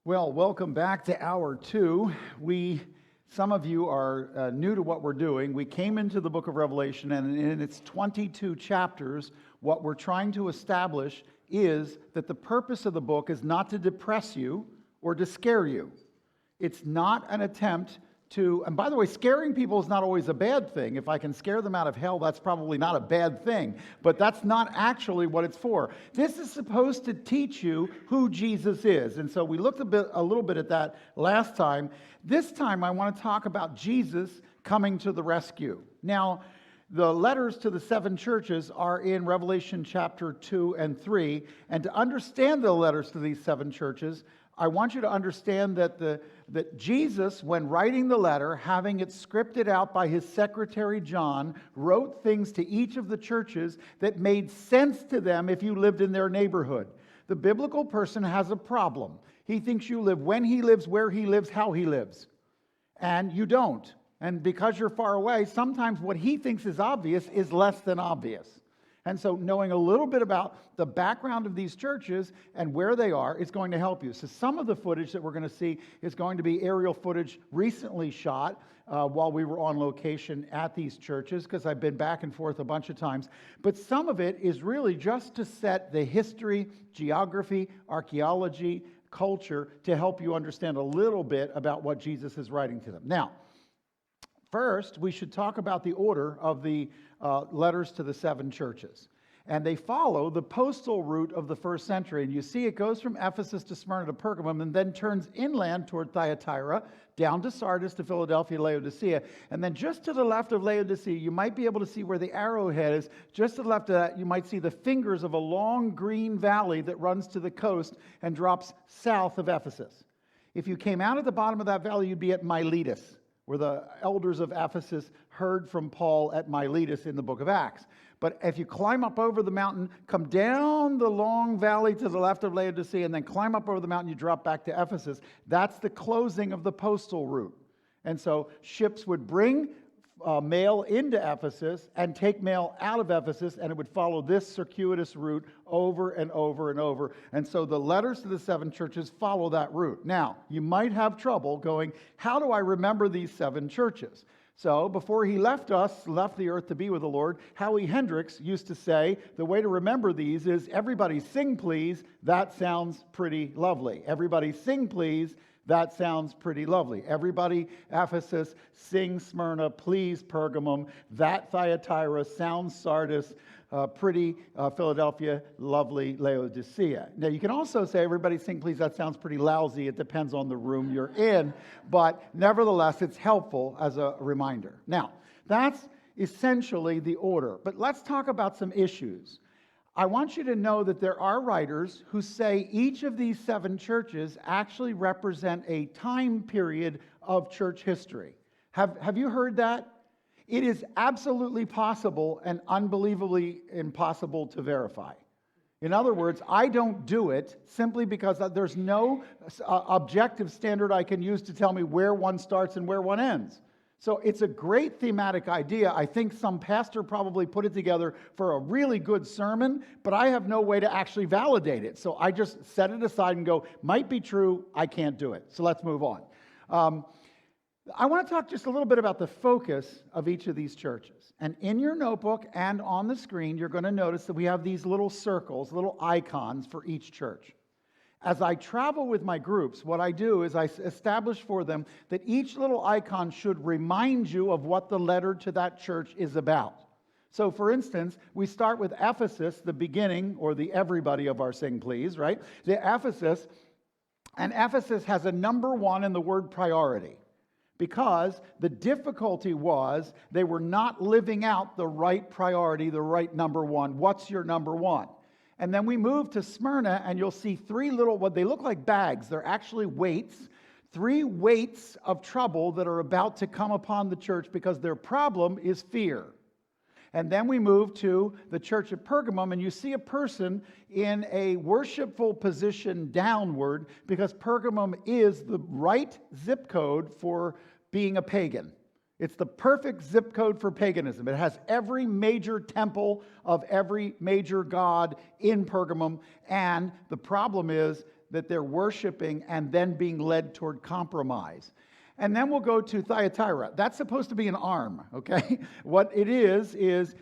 Well, welcome back to Hour 2. Some of you are new to what we're doing. We came into the book of Revelation, and in its 22 chapters, what we're trying to establish is that the purpose of the book is not to depress you or to scare you. It's not an attempt to, and by the way, scaring people is not always a bad thing. If I can scare them out of hell, that's probably not a bad thing. But that's not actually what it's for. This is supposed to teach you who Jesus is. And so we looked a little bit at that last time. This time I want to talk about Jesus coming to the rescue. Now, the letters to the 7 churches are in Revelation chapter 2 and 3. And to understand the letters to these 7 churches, I want you to understand that Jesus, when writing the letter, having it scripted out by his secretary John, wrote things to each of the churches that made sense to them if you lived in their neighborhood. The biblical person has a problem. He thinks you live when he lives, where he lives, how he lives. And you don't. And because you're far away, sometimes what he thinks is obvious is less than obvious. And so knowing a little bit about the background of these churches and where they are is going to help you. So some of the footage that we're going to see is going to be aerial footage recently shot while we were on location at these churches, because I've been back and forth a bunch of times. But some of it is really just to set the history, geography, archaeology, culture to help you understand a little bit about what Jesus is writing to them. Now, first, we should talk about the order of the letters to the 7 churches. And they follow the postal route of the first century. And you see it goes from Ephesus to Smyrna to Pergamum and then turns inland toward Thyatira, down to Sardis to Philadelphia, Laodicea. And then just to the left of Laodicea, you might be able to see where the arrowhead is. Just to the left of that, you might see the fingers of a long green valley that runs to the coast and drops south of Ephesus. If you came out at the bottom of that valley, you'd be at Miletus, where the elders of Ephesus heard from Paul at Miletus in the book of Acts. But if you climb up over the mountain, come down the long valley to the left of Laodicea, and then climb up over the mountain, you drop back to Ephesus. That's the closing of the postal route. And so ships would bring mail into Ephesus and take mail out of Ephesus, and it would follow this circuitous route over and over and over. And so the letters to the 7 churches follow that route. Now, you might have trouble going, how do I remember these 7 churches? So before he left the earth to be with the Lord, Howie Hendricks used to say, the way to remember these is everybody sing please, that sounds pretty lovely. Everybody sing please, that sounds pretty lovely. Everybody, Ephesus, sing Smyrna, please Pergamum, that Thyatira, sounds Sardis, pretty Philadelphia, lovely Laodicea. Now you can also say everybody sing please, that sounds pretty lousy. It depends on the room you're in, but nevertheless it's helpful as a reminder. Now that's essentially the order, but let's talk about some issues. I want you to know that there are writers who say each of these 7 churches actually represent a time period of church history. Have you heard that? It is absolutely possible and unbelievably impossible to verify. In other words, I don't do it simply because there's no objective standard I can use to tell me where one starts and where one ends. So it's a great thematic idea. I think some pastor probably put it together for a really good sermon, but I have no way to actually validate it. So I just set it aside and go, might be true, I can't do it. So let's move on. I want to talk just a little bit about the focus of each of these churches. And in your notebook and on the screen, you're going to notice that we have these little circles, little icons for each church. As I travel with my groups, what I do is I establish for them that each little icon should remind you of what the letter to that church is about. So for instance, we start with Ephesus, the beginning, or the everybody of our sing please, right? The Ephesus, and Ephesus has a number 1 in the word priority. Because the difficulty was they were not living out the right priority, the right number 1. What's your number 1? And then we move to Smyrna, and you'll see 3 little, what they look like bags. They're actually weights. 3 weights of trouble that are about to come upon the church because their problem is fear. And then we move to the church at Pergamum, and you see a person in a worshipful position downward because Pergamum is the right zip code for being a pagan. It's the perfect zip code for paganism. It has every major temple of every major god in Pergamum, and the problem is that they're worshiping and then being led toward compromise. And then we'll go to Thyatira. That's supposed to be an arm, okay? What it is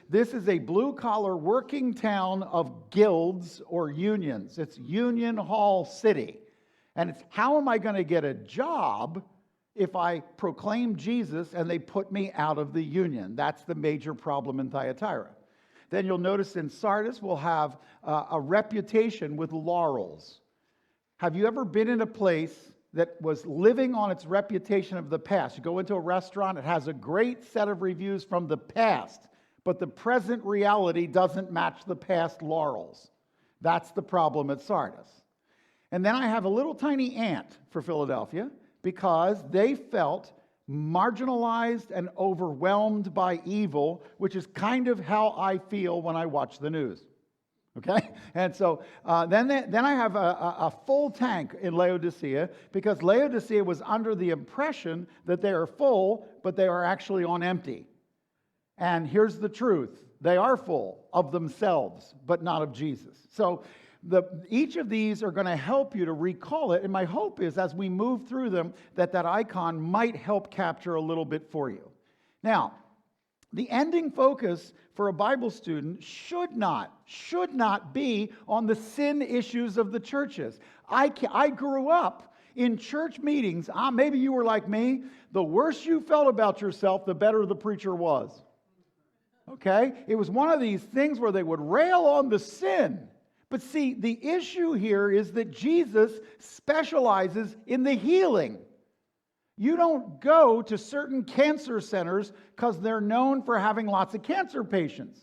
this is a blue-collar working town of guilds or unions. It's Union Hall City. And it's, how am I going to get a job if I proclaim Jesus and they put me out of the union? That's the major problem in Thyatira. Then you'll notice in Sardis we'll have a reputation with laurels. Have you ever been in a place that was living on its reputation of the past? You go into a restaurant, it has a great set of reviews from the past, but the present reality doesn't match the past laurels. That's the problem at Sardis. And then I have a little tiny ant for Philadelphia, because they felt marginalized and overwhelmed by evil, which is kind of how I feel when I watch the news. Okay? And so then I have a full tank in Laodicea, because Laodicea was under the impression that they are full, but they are actually on empty. And here's the truth. They are full of themselves, but not of Jesus. So each of these are going to help you to recall it. And my hope is, as we move through them, that icon might help capture a little bit for you. Now, the ending focus for a Bible student should not be on the sin issues of the churches. I grew up in church meetings. Maybe you were like me. The worse you felt about yourself, the better the preacher was. Okay? It was one of these things where they would rail on the sin. But see, the issue here is that Jesus specializes in the healing. You don't go to certain cancer centers because they're known for having lots of cancer patients.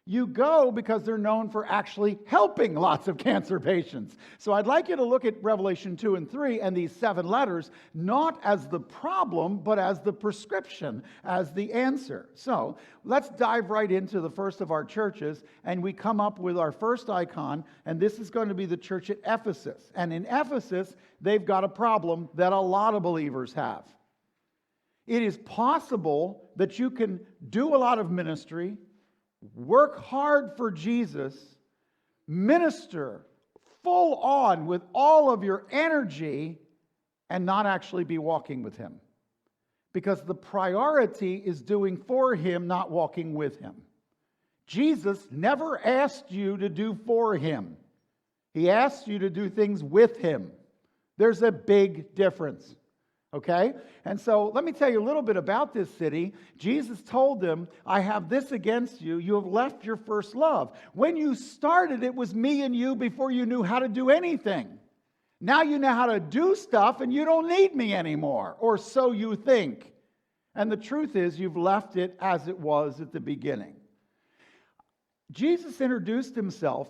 You go because they're known for actually helping lots of cancer patients. So I'd like you to look at Revelation 2 and 3 and these 7 letters, not as the problem, but as the prescription, as the answer. So let's dive right into the first of our churches, and we come up with our first icon, and this is going to be the church at Ephesus. And in Ephesus, they've got a problem that a lot of believers have. It is possible that you can do a lot of ministry, work hard for Jesus, minister full on with all of your energy, and not actually be walking with Him. Because the priority is doing for Him, not walking with Him. Jesus never asked you to do for Him. He asked you to do things with Him. There's a big difference. Okay? And so let me tell you a little bit about this city. Jesus told them, I have this against you. You have left your first love. When you started, it was me and you before you knew how to do anything. Now you know how to do stuff and you don't need me anymore. Or so you think. And the truth is, you've left it as it was at the beginning. Jesus introduced Himself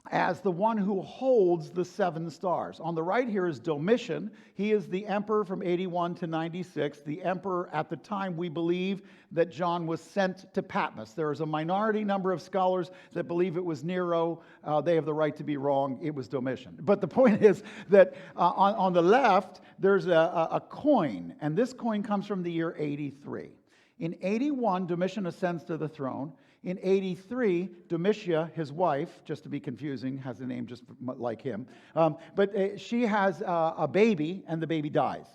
as the one who holds the 7 stars. On the right here is Domitian. He is the emperor from 81 to 96. The emperor at the time, we believe, that John was sent to Patmos. There is a minority number of scholars that believe it was Nero. They have the right to be wrong. It was Domitian. But the point is that on the left, there's a coin. And this coin comes from the year 83. In 81, Domitian ascends to the throne. In 83, Domitia, his wife, just to be confusing, has a name just like him, but she has a baby, and the baby dies.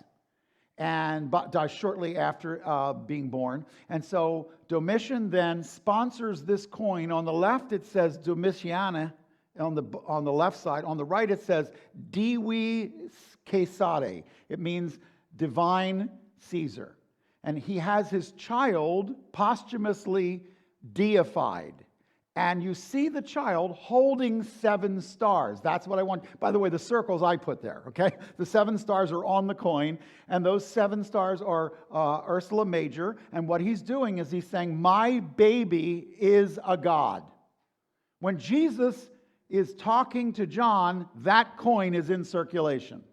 And dies shortly after being born. And so Domitian then sponsors this coin. On the left, it says Domitiana on the left side. On the right, it says Divi Caesare. It means divine Caesar. And he has his child posthumously deified. And you see the child holding 7 stars. That's what I want. By the way, the circles I put there, okay? The 7 stars are on the coin, and those 7 stars are Ursula Major. And what he's doing is he's saying, my baby is a god. When Jesus is talking to John, that coin is in circulation.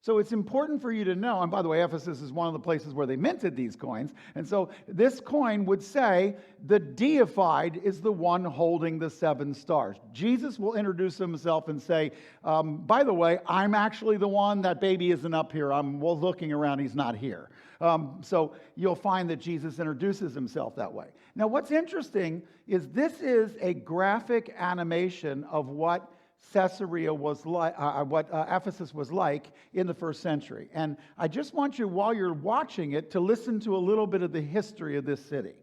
So it's important for you to know, and by the way, Ephesus is one of the places where they minted these coins, and so this coin would say the deified is the one holding the 7 stars. Jesus will introduce Himself and say, by the way, I'm actually the one. That baby isn't up here. I'm looking around. He's not here. So you'll find that Jesus introduces Himself that way. Now, what's interesting is this is a graphic animation of what Caesarea was like, Ephesus was like in the first century. And I just want you, while you're watching it, to listen to a little bit of the history of this city.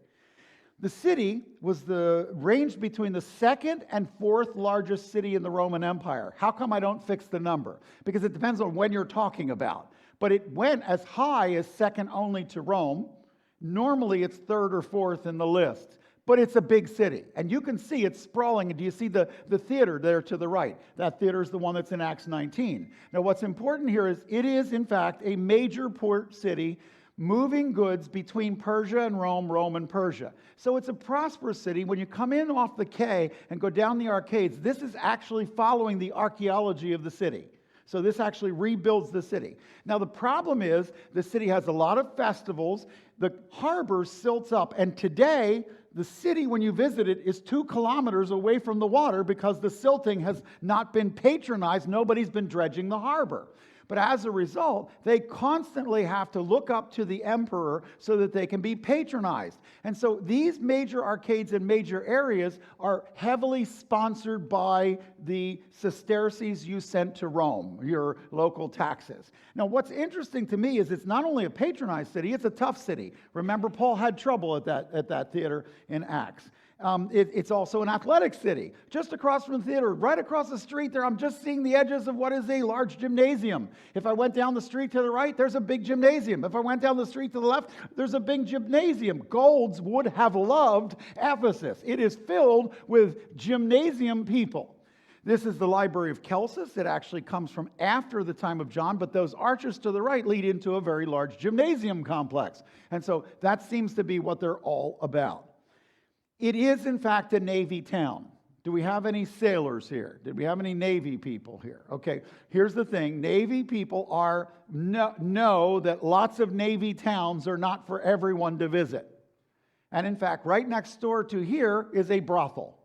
The city was ranged between the second and fourth largest city in the Roman Empire. How come I don't fix the number? Because it depends on when you're talking about. But it went as high as second only to Rome. Normally it's third or fourth in the list. But it's a big city. And you can see it's sprawling. And do you see the theater there to the right? That theater is the one that's in Acts 19. Now what's important here is it is, in fact, a major port city moving goods between Persia and Rome, Rome and Persia. So it's a prosperous city. When you come in off the quay and go down the arcades, this is actually following the archaeology of the city. So this actually rebuilds the city. Now the problem is the city has a lot of festivals. The harbor silts up. And today, the city, when you visit it, is 2 kilometers away from the water because the silting has not been patronized. Nobody's been dredging the harbor. But as a result, they constantly have to look up to the emperor so that they can be patronized. And so these major arcades in major areas are heavily sponsored by the sesterces you sent to Rome, your local taxes. Now, what's interesting to me is it's not only a patronized city, it's a tough city. Remember, Paul had trouble at that theater in Acts. It's also an athletic city. Just across from the theater, right across the street there, I'm just seeing the edges of what is a large gymnasium. If I went down the street to the right, there's a big gymnasium. If I went down the street to the left, there's a big gymnasium. Golds would have loved Ephesus. It is filled with gymnasium people. This is the Library of Celsus. It actually comes from after the time of John, but those arches to the right lead into a very large gymnasium complex. And so that seems to be what they're all about. It is, in fact, a Navy town. Do we have any sailors here? Did we have any Navy people here? Okay, here's the thing. Navy people know that lots of Navy towns are not for everyone to visit. And in fact, right next door to here is a brothel.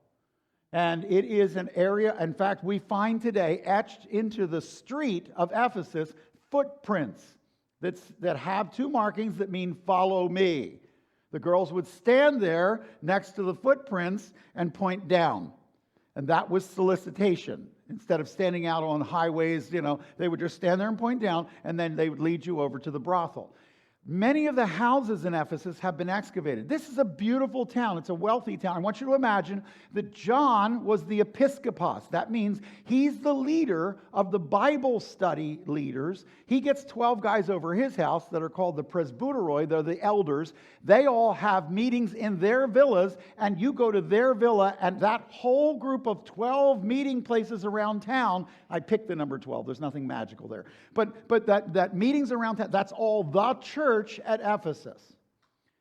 And it is an area, in fact, we find today etched into the street of Ephesus footprints that have 2 markings that mean follow me. The girls would stand there next to the footprints and point down. And that was solicitation. Instead of standing out on highways, they would just stand there and point down, and then they would lead you over to the brothel. Many of the houses in Ephesus have been excavated. This is a beautiful town. It's a wealthy town. I want you to imagine that John was the episkopos. That means he's the leader of the Bible study leaders. He gets 12 guys over his house that are called the presbyteroi. They're the elders. They all have meetings in their villas, and you go to their villa, and that whole group of 12 meeting places around town, I picked the number 12. There's nothing magical there. But that meetings around town, that's all the church at Ephesus.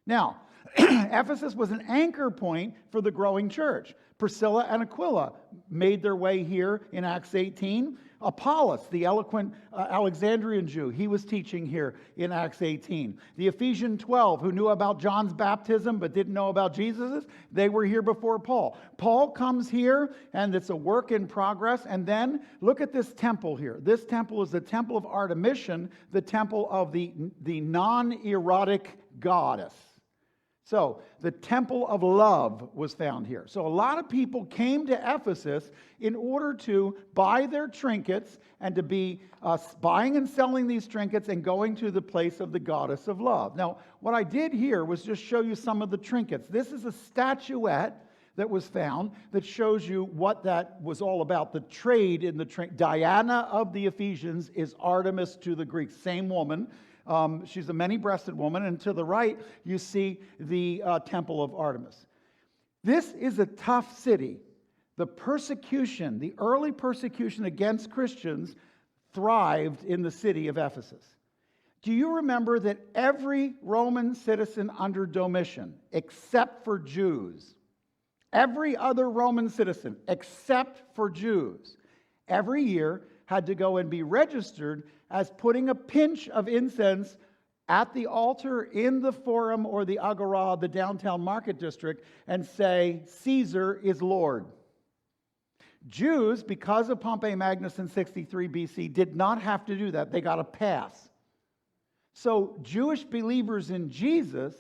Now, Ephesus was an anchor point for the growing church. Priscilla and Aquila made their way here in Acts 18. Apollos, the eloquent Alexandrian Jew, he was teaching here in Acts 18. The Ephesian 12, who knew about John's baptism but didn't know about Jesus's, they were here before Paul. Paul comes here, and it's a work in progress. And then look at this temple here. This temple is the temple of Artemision, the temple of the non-erotic goddess. So the temple of love was found here. So a lot of people came to Ephesus in order to buy their trinkets and to be buying and selling these trinkets and going to the place of the goddess of love. Now, what I did here was just show you some of the trinkets. This is a statuette that was found that shows you what that was all about. The trade in the Diana of the Ephesians is Artemis to the Greeks. Same woman. She's a many-breasted woman, and to the right, you see the temple of Artemis. This is a tough city. The persecution, the early persecution against Christians thrived in the city of Ephesus. Do you remember that every Roman citizen under Domitian, except for Jews, every other Roman citizen, except for Jews, every year had to go and be registered as putting a pinch of incense at the altar in the Forum or the Agora, the downtown market district, and say, Caesar is Lord. Jews, because of Pompey Magnus in 63 BC, did not have to do that. They got a pass. So Jewish believers in Jesus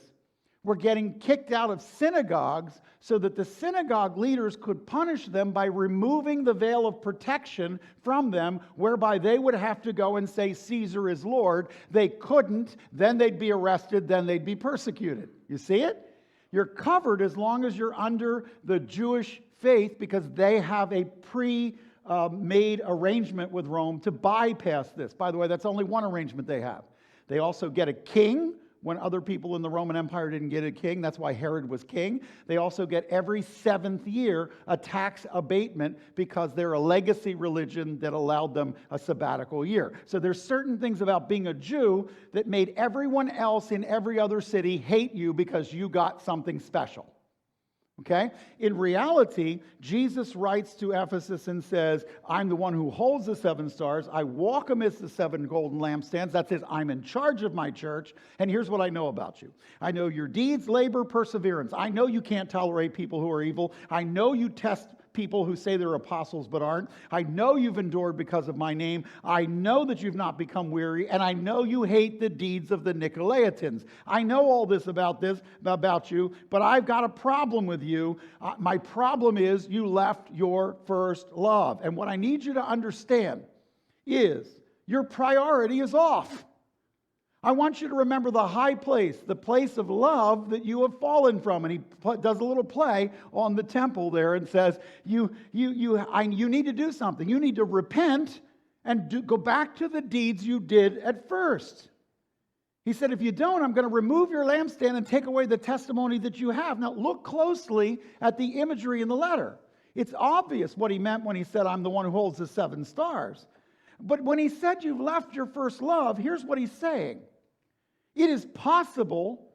were getting kicked out of synagogues so that the synagogue leaders could punish them by removing the veil of protection from them, whereby they would have to go and say, Caesar is Lord. They couldn't, then they'd be arrested, then they'd be persecuted. You see it? You're covered as long as you're under the Jewish faith because they have a pre-made arrangement with Rome to bypass this. By the way, that's only one arrangement they have. They also get a king when other people in the Roman Empire didn't get a king. That's why Herod was king. They also get every 7th year a tax abatement because they're a legacy religion that allowed them a sabbatical year. So there's certain things about being a Jew that made everyone else in every other city hate you because you got something special. Okay? In reality, Jesus writes to Ephesus and says, I'm the one who holds the 7 stars. I walk amidst the 7 golden lampstands. That says, I'm in charge of my church. And here's what I know about you. I know your deeds, labor, perseverance. I know you can't tolerate people who are evil. I know you test people who say they're apostles but aren't. I know you've endured because of my name. I know that you've not become weary, and I know you hate the deeds of the Nicolaitans. I know all this about you, but I've got a problem with you. My problem is you left your first love. And what I need you to understand is your priority is off. I want you to remember the high place, the place of love that you have fallen from. And he does a little play on the temple there and says, you need to do something. You need to repent and go back to the deeds you did at first. He said, if you don't, I'm going to remove your lampstand and take away the testimony that you have. Now, look closely at the imagery in the letter. It's obvious what he meant when he said, I'm the one who holds the 7 stars. But when he said you've left your first love, here's what he's saying. It is possible,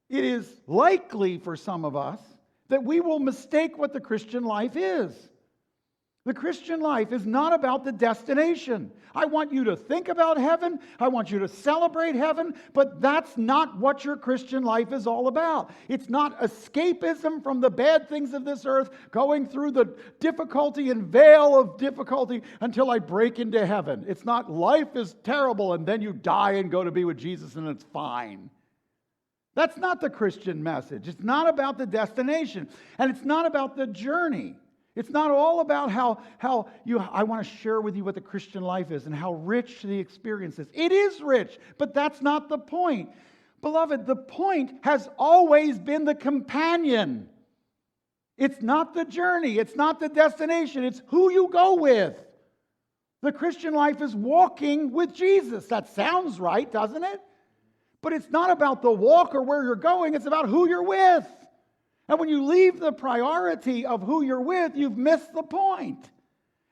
it is likely for some of us, that we will mistake what the Christian life is. The Christian life is not about the destination. I want you to think about heaven. I want you to celebrate heaven. But that's not what your Christian life is all about. It's not escapism from the bad things of this earth, going through the difficulty and veil of difficulty until I break into heaven. It's not life is terrible and then you die and go to be with Jesus and it's fine. That's not the Christian message. It's not about the destination. And it's not about the journey. It's not all about I want to share with you what the Christian life is and how rich the experience is. It is rich, but that's not the point. Beloved, the point has always been the companion. It's not the journey. It's not the destination. It's who you go with. The Christian life is walking with Jesus. That sounds right, doesn't it? But it's not about the walk or where you're going. It's about who you're with. And when you leave the priority of who you're with, you've missed the point.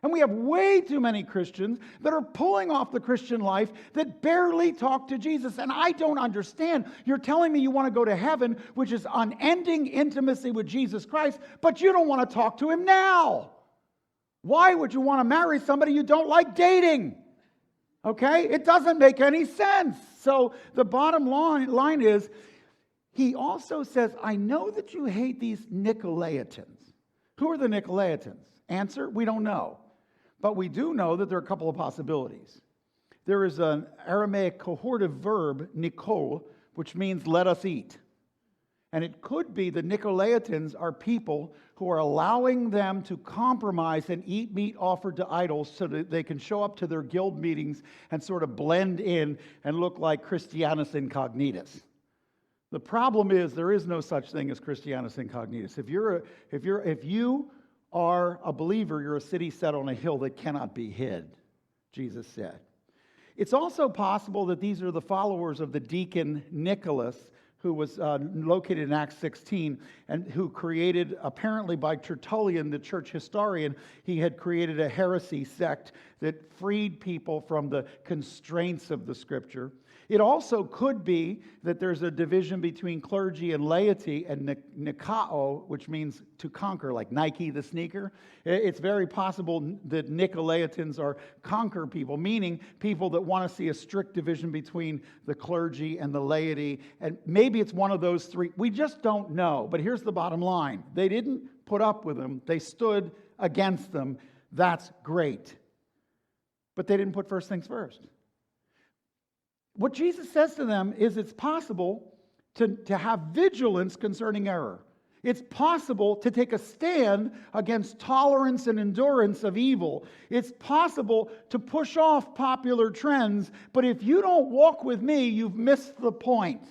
And we have way too many Christians that are pulling off the Christian life that barely talk to Jesus. And I don't understand. You're telling me you want to go to heaven, which is unending intimacy with Jesus Christ, but you don't want to talk to him now. Why would you want to marry somebody you don't like dating? Okay? It doesn't make any sense. So the bottom line is, he also says, I know that you hate these Nicolaitans. Who are the Nicolaitans? Answer, we don't know. But we do know that there are a couple of possibilities. There is an Aramaic cohortive verb, nikol, which means let us eat. And it could be the Nicolaitans are people who are allowing them to compromise and eat meat offered to idols so that they can show up to their guild meetings and sort of blend in and look like Christianus Incognitus. The problem is there is no such thing as Christianus Incognitus. If you are a believer, you're a city set on a hill that cannot be hid, Jesus said. It's also possible that these are the followers of the deacon Nicholas, who was located in Acts 16, and who created, apparently by Tertullian, the church historian, he had created a heresy sect that freed people from the constraints of the Scripture. It also could be that there's a division between clergy and laity, and Nikao, which means to conquer, like Nike the sneaker. It's very possible that Nicolaitans are conquer people, meaning people that want to see a strict division between the clergy and the laity. And maybe it's one of those three. We just don't know. But here's the bottom line. They didn't put up with them. They stood against them. That's great. But they didn't put first things first. What Jesus says to them is it's possible to have vigilance concerning error. It's possible to take a stand against tolerance and endurance of evil. It's possible to push off popular trends, but if you don't walk with me, you've missed the point.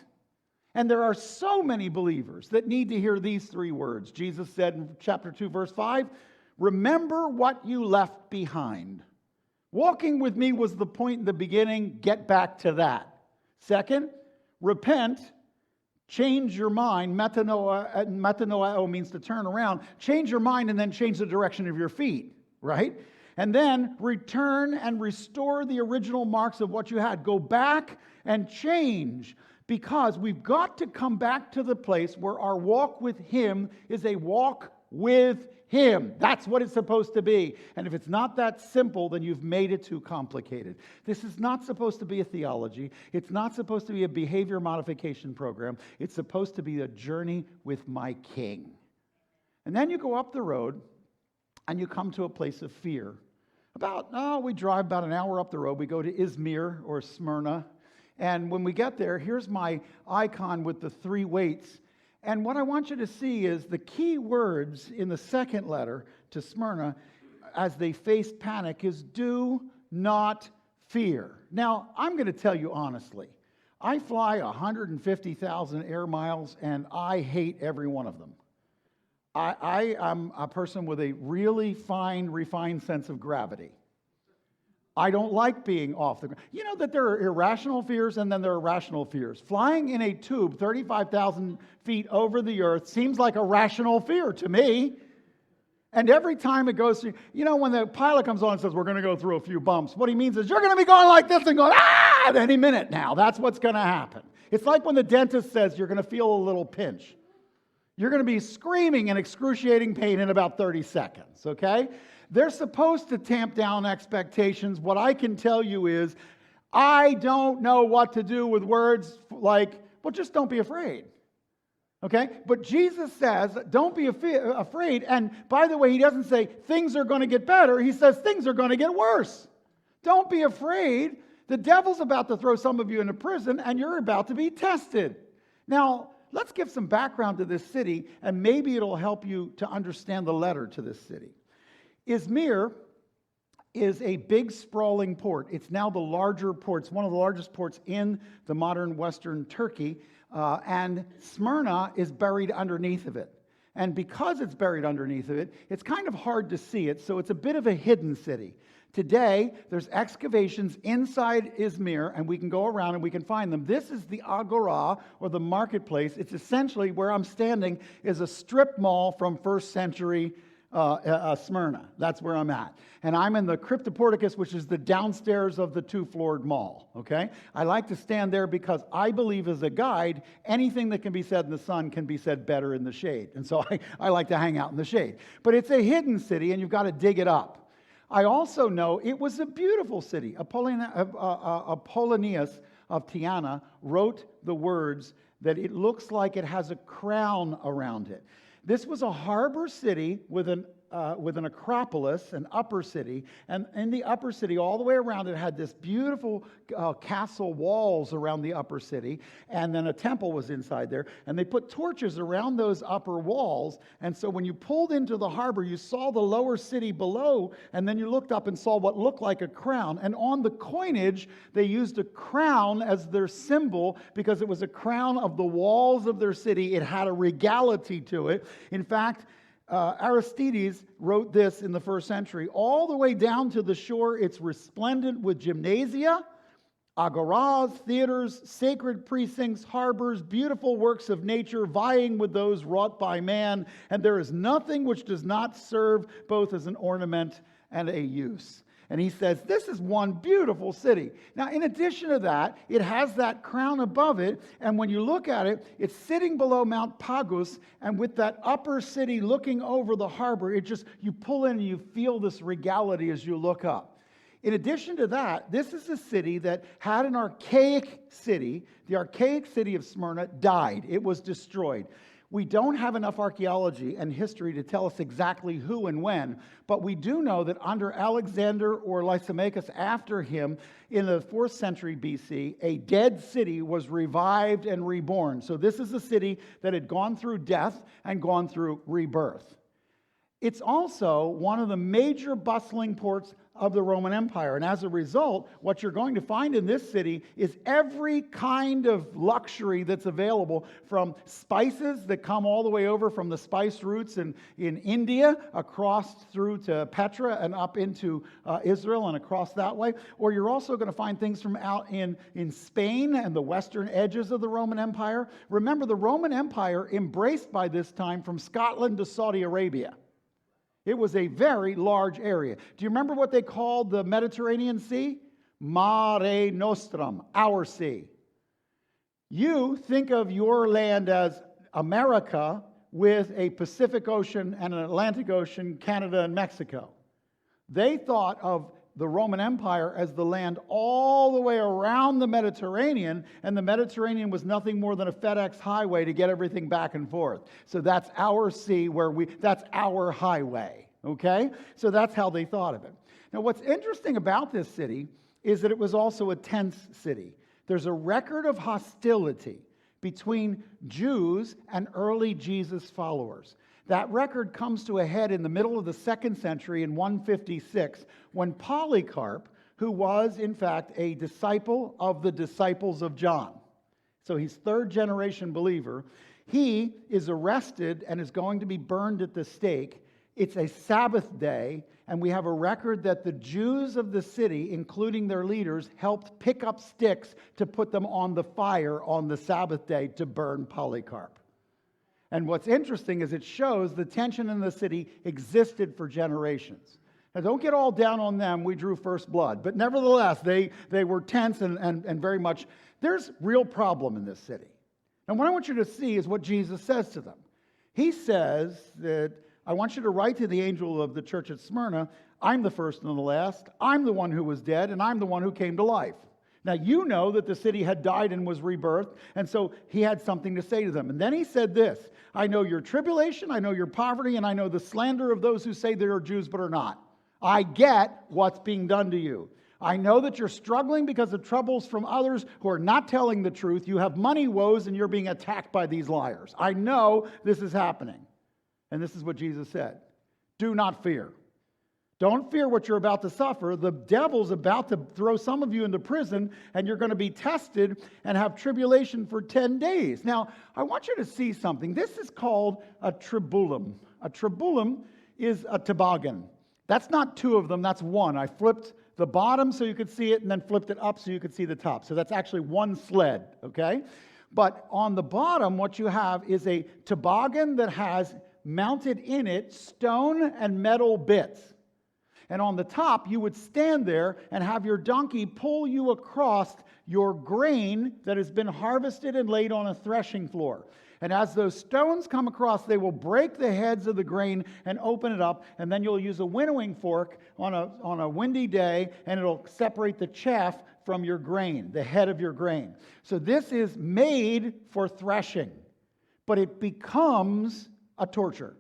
And there are so many believers that need to hear these three words. Jesus said in chapter 2, verse 5, remember what you left behind. Walking with me was the point in the beginning. Get back to that. Second, repent. Change your mind. Metanoeo means to turn around. Change your mind and then change the direction of your feet, right? And then return and restore the original marks of what you had. Go back and change, because we've got to come back to the place where our walk with Him is a walk with Him. That's what it's supposed to be. And if it's not that simple, then you've made it too complicated. This is not supposed to be a theology. It's not supposed to be a behavior modification program. It's supposed to be a journey with my King. And then you go up the road and you come to a place of fear. We drive about an hour up the road. We go to Izmir or Smyrna. And when we get there, here's my icon with the three weights. And what I want you to see is the key words in the second letter to Smyrna as they faced panic is do not fear. Now, I'm going to tell you honestly, I fly 150,000 air miles and I hate every one of them. I am a person with a really fine, refined sense of gravity. I don't like being off the ground. You know that there are irrational fears and then there are rational fears. Flying in a tube 35,000 feet over the earth seems like a rational fear to me. And every time it goes through, when the pilot comes on and says, we're going to go through a few bumps, what he means is you're going to be going like this and going, at any minute now. That's what's going to happen. It's like when the dentist says you're going to feel a little pinch. You're going to be screaming in excruciating pain in about 30 seconds, okay? They're supposed to tamp down expectations. What I can tell you is, I don't know what to do with words like, well, just don't be afraid. Okay? But Jesus says, don't be afraid. And by the way, He doesn't say things are going to get better. He says things are going to get worse. Don't be afraid. The devil's about to throw some of you into prison and you're about to be tested. Now, let's give some background to this city and maybe it'll help you to understand the letter to this city. Izmir is a big sprawling port. It's now the larger port. It's one of the largest ports in the modern Western Turkey. And Smyrna is buried underneath of it. And because it's buried underneath of it, it's kind of hard to see it. So it's a bit of a hidden city. Today, there's excavations inside Izmir, and we can go around and we can find them. This is the Agora, or the marketplace. It's essentially where I'm standing is a strip mall from first century Smyrna. That's where I'm at. And I'm in the Cryptoporticus, which is the downstairs of the two-floored mall, okay? I like to stand there because I believe as a guide, anything that can be said in the sun can be said better in the shade. And so I like to hang out in the shade. But it's a hidden city, and you've got to dig it up. I also know it was a beautiful city. Apollonius of Tyana wrote the words that it looks like it has a crown around it. This was a harbor city with an acropolis, an upper city, and in the upper city, all the way around it had this beautiful castle walls around the upper city, and then a temple was inside there, and they put torches around those upper walls, and so when you pulled into the harbor, you saw the lower city below, and then you looked up and saw what looked like a crown, and on the coinage, they used a crown as their symbol because it was a crown of the walls of their city. It had a regality to it. In fact, Aristides wrote this in the first century. All the way down to the shore, it's resplendent with gymnasia, agoras, theaters, sacred precincts, harbors, beautiful works of nature vying with those wrought by man, and there is nothing which does not serve both as an ornament and a use. And he says, this is one beautiful city. Now, in addition to that, it has that crown above it. And when you look at it, it's sitting below Mount Pagus. And with that upper city looking over the harbor, you pull in and you feel this regality as you look up. In addition to that, this is a city that had an archaic city. The archaic city of Smyrna died. It was destroyed. We don't have enough archaeology and history to tell us exactly who and when, but we do know that under Alexander or Lysimachus after him in the 4th century BC, a dead city was revived and reborn. So this is a city that had gone through death and gone through rebirth. It's also one of the major bustling ports of the Roman Empire. And as a result, what you're going to find in this city is every kind of luxury that's available, from spices that come all the way over from the spice routes in India, across through to Petra and up into Israel and across that way. Or you're also going to find things from out in Spain and the western edges of the Roman Empire. Remember, the Roman Empire embraced by this time from Scotland to Saudi Arabia. It was a very large area. Do you remember what they called the Mediterranean Sea? Mare Nostrum, our sea. You think of your land as America with a Pacific Ocean and an Atlantic Ocean, Canada and Mexico. They thought of the Roman Empire as the land all the way around the Mediterranean, and the Mediterranean was nothing more than a FedEx highway to get everything back and forth. So that's our sea, that's our highway, okay? So that's how they thought of it. Now, what's interesting about this city is that it was also a tense city. There's a record of hostility between Jews and early Jesus followers. That record comes to a head in the middle of the 2nd century in 156, when Polycarp, who was in fact a disciple of the disciples of John, so he's 3rd generation believer, he is arrested and is going to be burned at the stake. It's a Sabbath day, and we have a record that the Jews of the city, including their leaders, helped pick up sticks to put them on the fire on the Sabbath day to burn Polycarp. And what's interesting is it shows the tension in the city existed for generations. Now, don't get all down on them. We drew first blood. But nevertheless, they were tense and very much. There's real problem in this city. And what I want you to see is what Jesus says to them. He says that, I want you to write to the angel of the church at Smyrna, I'm the first and the last. I'm the one who was dead, and I'm the one who came to life. Now, you know that the city had died and was rebirthed, and so he had something to say to them. And then he said this, I know your tribulation, I know your poverty, and I know the slander of those who say they are Jews but are not. I get what's being done to you. I know that you're struggling because of troubles from others who are not telling the truth. You have money woes, and you're being attacked by these liars. I know this is happening. And this is what Jesus said. Do not fear. Don't fear what you're about to suffer. The devil's about to throw some of you into prison, and you're going to be tested and have tribulation for 10 days. Now, I want you to see something. This is called a tribulum. A tribulum is a toboggan. That's not two of them, that's one. I flipped the bottom so you could see it, and then flipped it up so you could see the top. So that's actually one sled, okay? But on the bottom, what you have is a toboggan that has mounted in it stone and metal bits. And on the top, you would stand there and have your donkey pull you across your grain that has been harvested and laid on a threshing floor. And as those stones come across, they will break the heads of the grain and open it up. And then you'll use a winnowing fork on a windy day, and it'll separate the chaff from your grain, the head of your grain. So this is made for threshing, but it becomes a torture.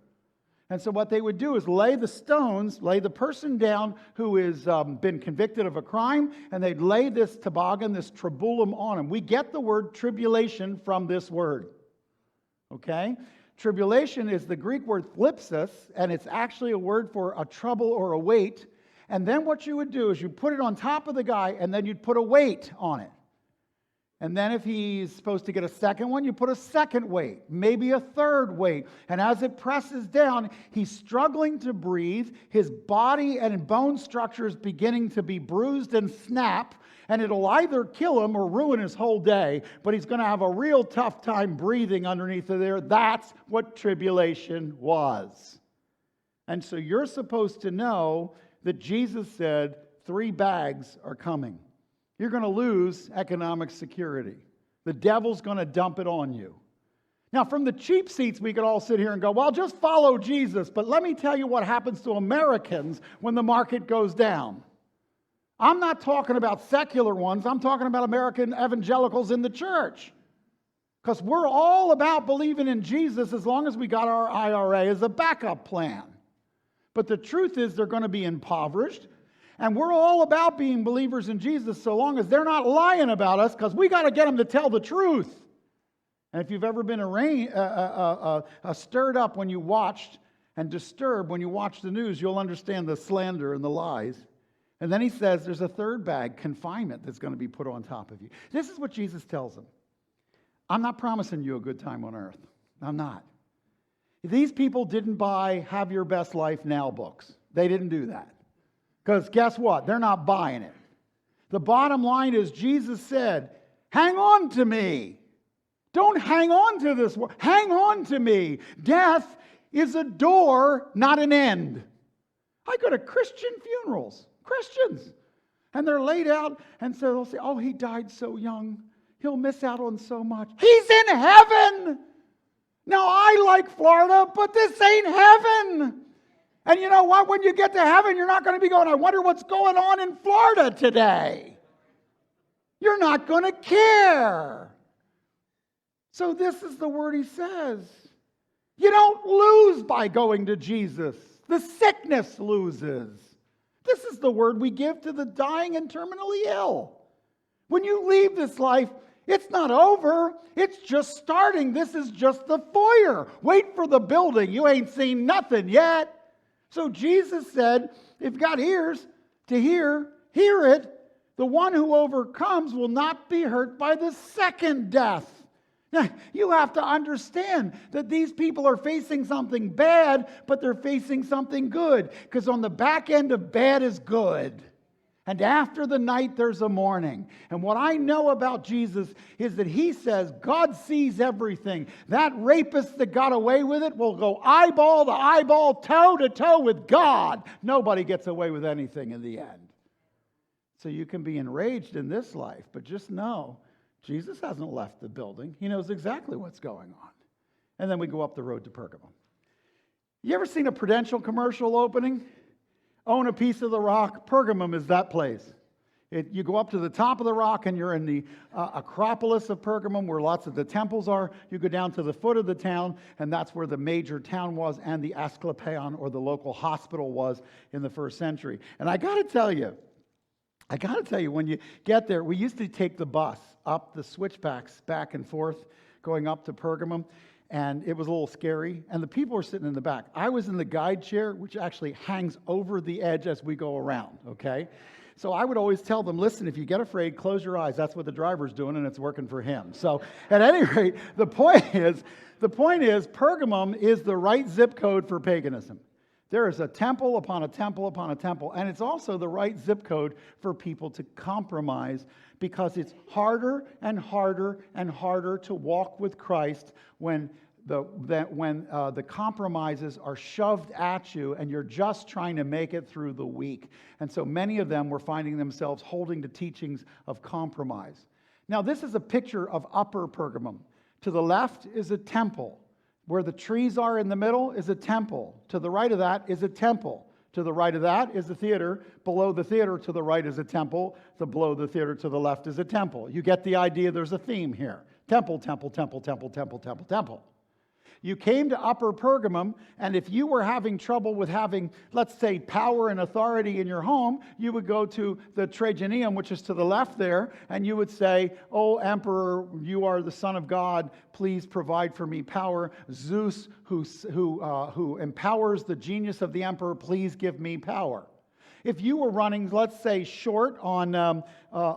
And so what they would do is lay the person down who has been convicted of a crime, and they'd lay this toboggan, this tribulum on him. We get the word tribulation from this word. Okay? Tribulation is the Greek word thlipsis, and it's actually a word for a trouble or a weight. And then what you would do is you put it on top of the guy, and then you'd put a weight on it. And then if he's supposed to get a second one, you put a second weight, maybe a third weight. And as it presses down, he's struggling to breathe. His body and bone structure is beginning to be bruised and snap. And it'll either kill him or ruin his whole day. But he's going to have a real tough time breathing underneath of there. That's what tribulation was. And so you're supposed to know that Jesus said 3 bags are coming. You're going to lose economic security. The devil's going to dump it on you. Now, from the cheap seats, we could all sit here and go, well, just follow Jesus. But let me tell you what happens to Americans when the market goes down. I'm not talking about secular ones. I'm talking about American evangelicals in the church. Because we're all about believing in Jesus as long as we got our IRA as a backup plan. But the truth is they're going to be impoverished. And we're all about being believers in Jesus so long as they're not lying about us, because we got to get them to tell the truth. And if you've ever been stirred up when you watched and disturbed when you watched the news, you'll understand the slander and the lies. And then he says there's a third bag, confinement, that's going to be put on top of you. This is what Jesus tells them. I'm not promising you a good time on earth. I'm not. These people didn't buy Have Your Best Life Now books. They didn't do that. Because guess what? They're not buying it. The bottom line is Jesus said, hang on to me. Don't hang on to this world. Hang on to me. Death is a door, not an end. I go to Christian funerals, Christians, and they're laid out, and so they'll say, oh, he died so young. He'll miss out on so much. He's in heaven. Now, I like Florida, but this ain't heaven. And you know what? When you get to heaven, you're not going to be going, I wonder what's going on in Florida today. You're not going to care. So this is the word he says. You don't lose by going to Jesus. The sickness loses. This is the word we give to the dying and terminally ill. When you leave this life, it's not over. It's just starting. This is just the foyer. Wait for the building. You ain't seen nothing yet. So Jesus said, if God hears to hear it. The one who overcomes will not be hurt by the second death. Now, you have to understand that these people are facing something bad, but they're facing something good. Because on the back end of bad is good. And after the night, there's a morning. And what I know about Jesus is that he says God sees everything. That rapist that got away with it will go eyeball to eyeball, toe to toe with God. Nobody gets away with anything in the end. So you can be enraged in this life, but just know Jesus hasn't left the building. He knows exactly what's going on. And then we go up the road to Pergamum. You ever seen a Prudential commercial opening? Own a piece of the rock. Pergamum is that place. You go up to the top of the rock and you're in the Acropolis of Pergamum where lots of the temples are. You go down to the foot of the town and that's where the major town was and the Asclepion or the local hospital was in the first century. And I got to tell you, when you get there, we used to take the bus up the switchbacks back and forth going up to Pergamum. And it was a little scary. And the people were sitting in the back. I was in the guide chair, which actually hangs over the edge as we go around, okay? So I would always tell them, listen, if you get afraid, close your eyes. That's what the driver's doing, and it's working for him. So at any rate, the point is, Pergamum is the right zip code for paganism. There is a temple upon a temple upon a temple, and it's also the right zip code for people to compromise because it's harder and harder and harder to walk with Christ when the compromises are shoved at you and you're just trying to make it through the week. And so many of them were finding themselves holding to teachings of compromise. Now, this is a picture of Upper Pergamum. To the left is a temple. Where the trees are in the middle is a temple. To the right of that is a temple. To the right of that is a theater. Below the theater to the right is a temple. Below the theater to the left is a temple. You get the idea, there's a theme here. Temple, temple, temple, temple, temple, temple, temple. You came to Upper Pergamum, and if you were having trouble with having, let's say, power and authority in your home, you would go to the Trajaneum, which is to the left there, and you would say, "Oh, Emperor, you are the Son of God. Please provide for me power. Zeus, who empowers the genius of the emperor, please give me power." If you were running, let's say, short on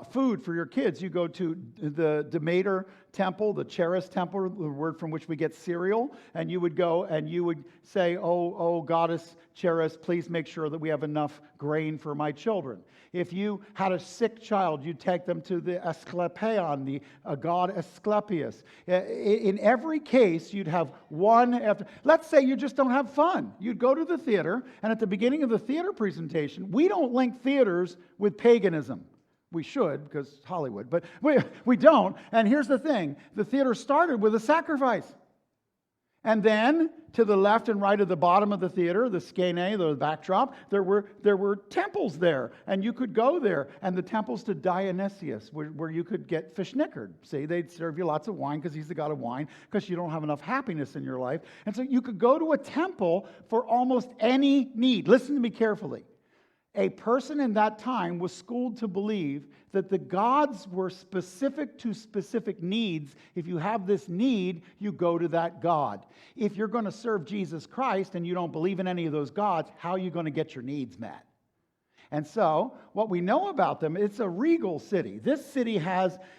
food for your kids, you go to the Demeter temple, the Charis temple, the word from which we get cereal, and you would go and you would say, oh goddess Charis, please make sure that we have enough grain for my children. If you had a sick child, you'd take them to the Asclepion, the god Asclepius. In every case, you'd have one after. Let's say you just don't have fun. You'd go to the theater, and at the beginning of the theater presentation, we don't link theaters with paganism. We should, because Hollywood, but we don't. And here's the thing. The theater started with a sacrifice. And then to the left and right of the bottom of the theater, the skene, the backdrop, there were temples there. And you could go there. And the temples to Dionysius, where you could get fishnickered. See, they'd serve you lots of wine because he's the god of wine, because you don't have enough happiness in your life. And so you could go to a temple for almost any need. Listen to me carefully. A person in that time was schooled to believe that the gods were specific to specific needs. If you have this need, you go to that god. If you're going to serve Jesus Christ and you don't believe in any of those gods, how are you going to get your needs met? And so, what we know about them, it's a regal city. This city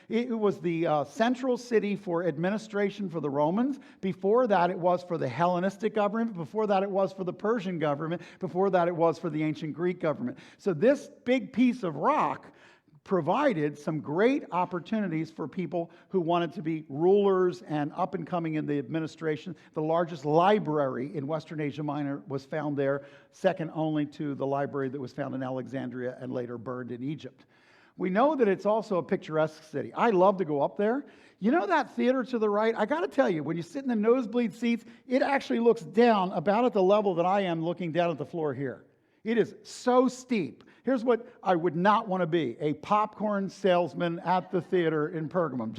it was the central city for administration for the Romans. Before that, it was for the Hellenistic government. Before that, it was for the Persian government. Before that, it was for the ancient Greek government. So this big piece of rock provided some great opportunities for people who wanted to be rulers and up and coming in the administration. The largest library in Western Asia Minor was found there, second only to the library that was found in Alexandria and later burned in Egypt. We know that it's also a picturesque city. I love to go up there. You know that theater to the right? I got to tell you, when you sit in the nosebleed seats, it actually looks down about at the level that I am looking down at the floor here. It is so steep. Here's what I would not want to be: a popcorn salesman at the theater in Pergamum.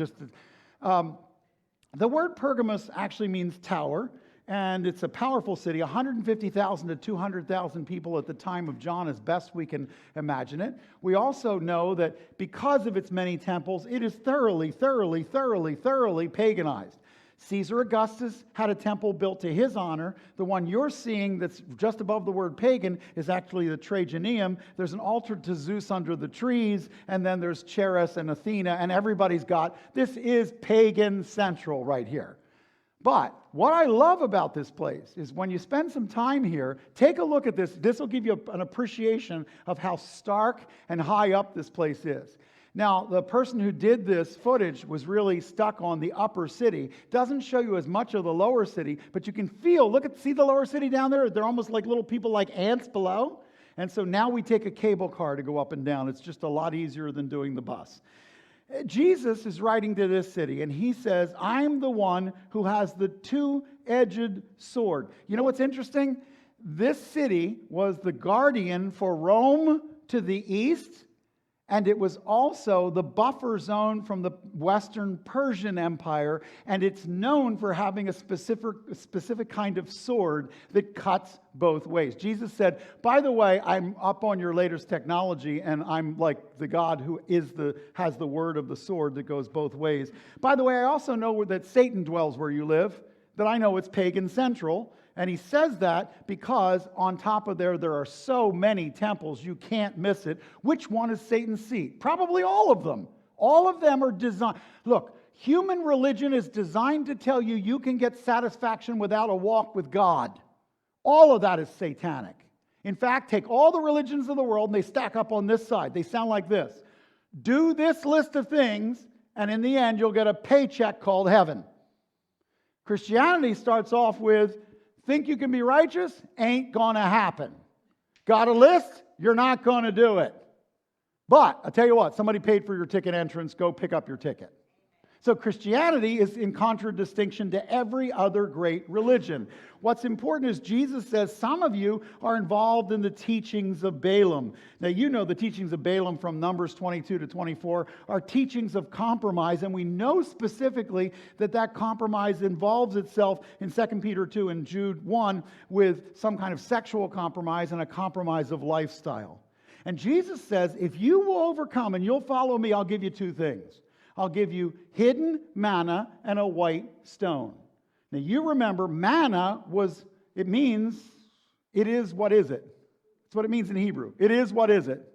The word Pergamus actually means tower, and it's a powerful city, 150,000 to 200,000 people at the time of John, as best we can imagine it. We also know that because of its many temples, it is thoroughly paganized. Caesar Augustus had a temple built to his honor. The one you're seeing that's just above the word pagan is actually the Trajaneum. There's an altar to Zeus under the trees, and then there's Ceres and Athena, and everybody's this is pagan central right here. But what I love about this place is when you spend some time here, take a look at this. This will give you an appreciation of how stark and high up this place is. Now, the person who did this footage was really stuck on the upper city. Doesn't show you as much of the lower city, but you can see the lower city down there? They're almost like little people like ants below. And so now we take a cable car to go up and down. It's just a lot easier than doing the bus. Jesus is writing to this city, and he says, I'm the one who has the two-edged sword. You know what's interesting? This city was the guardian for Rome to the east, and it was also the buffer zone from the Western Persian Empire, and it's known for having a specific kind of sword that cuts both ways. Jesus said, by the way, I'm up on your latest technology, and I'm like the God who has the word of the sword that goes both ways. By the way, I also know that Satan dwells where you live, that I know it's pagan central. And he says that because on top of there are so many temples, you can't miss it. Which one is Satan's seat? Probably all of them. All of them are designed. Look, human religion is designed to tell you you can get satisfaction without a walk with God. All of that is satanic. In fact, take all the religions of the world and they stack up on this side. They sound like this. Do this list of things, and in the end, you'll get a paycheck called heaven. Christianity starts off with, think you can be righteous? Ain't gonna happen. Got a list? You're not gonna do it. But I'll tell you what, somebody paid for your ticket entrance, go pick up your ticket. So Christianity is in contradistinction to every other great religion. What's important is Jesus says some of you are involved in the teachings of Balaam. Now you know the teachings of Balaam from Numbers 22 to 24 are teachings of compromise, and we know specifically that compromise involves itself in 2 Peter 2 and Jude 1 with some kind of sexual compromise and a compromise of lifestyle. And Jesus says, if you will overcome and you'll follow me, I'll give you two things. I'll give you hidden manna and a white stone. Now you remember manna means it is what is it. That's what it means in Hebrew. It is what is it.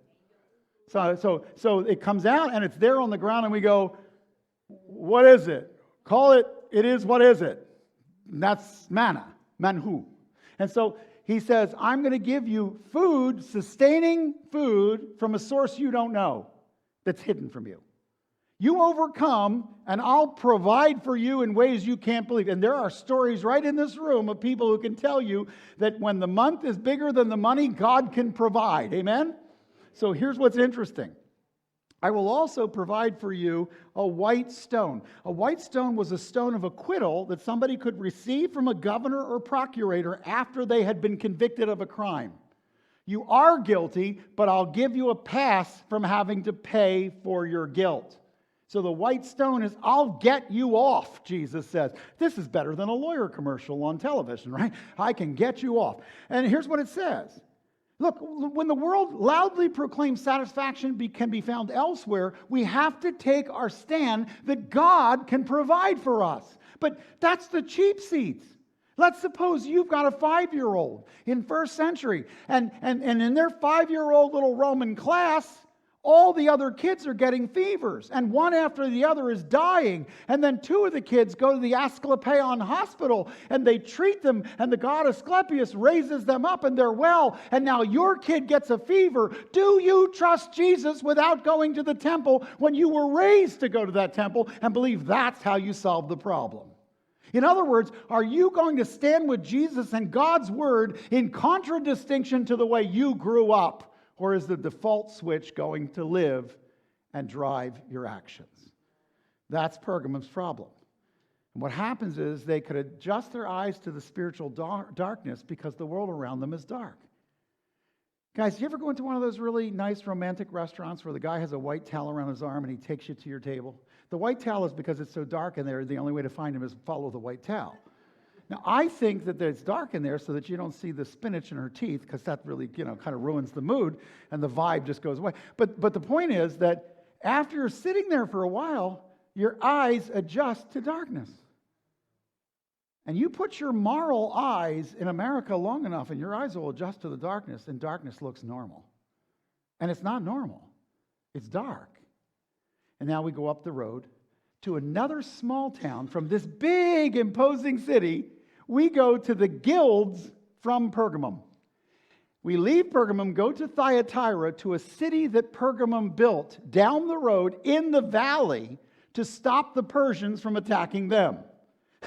So it comes out and it's there on the ground and we go, what is it? Call it is what is it. And that's manna, manhu. And so he says, I'm going to give you food, sustaining food from a source you don't know that's hidden from you. You overcome, and I'll provide for you in ways you can't believe. And there are stories right in this room of people who can tell you that when the month is bigger than the money, God can provide. Amen? So here's what's interesting. I will also provide for you a white stone. A white stone was a stone of acquittal that somebody could receive from a governor or procurator after they had been convicted of a crime. You are guilty, but I'll give you a pass from having to pay for your guilt. So the white stone is, I'll get you off, Jesus says. This is better than a lawyer commercial on television, right? I can get you off. And here's what it says. Look, when the world loudly proclaims satisfaction can be found elsewhere, we have to take our stand that God can provide for us. But that's the cheap seats. Let's suppose you've got a 5-year-old in first century, and in their 5-year-old little Roman class, all the other kids are getting fevers, and one after the other is dying. And then 2 of the kids go to the Asclepion hospital, and they treat them, and the god Asclepius raises them up, and they're well. And now your kid gets a fever. Do you trust Jesus without going to the temple when you were raised to go to that temple and believe that's how you solve the problem? In other words, are you going to stand with Jesus and God's word in contradistinction to the way you grew up? Or is the default switch going to live and drive your actions? That's Pergamum's problem. And what happens is they could adjust their eyes to the spiritual darkness because the world around them is dark. Guys, you ever go into one of those really nice romantic restaurants where the guy has a white towel around his arm and he takes you to your table? The white towel is because it's so dark in there, the only way to find him is follow the white towel. Now, I think that it's dark in there so that you don't see the spinach in her teeth, because that really, kind of ruins the mood, and the vibe just goes away. But the point is that after you're sitting there for a while, your eyes adjust to darkness. And you put your moral eyes in America long enough, and your eyes will adjust to the darkness, and darkness looks normal. And it's not normal. It's dark. And now we go up the road to another small town from this big, imposing city. We go to the guilds from Pergamum. We leave Pergamum, go to Thyatira, to a city that Pergamum built down the road in the valley to stop the Persians from attacking them.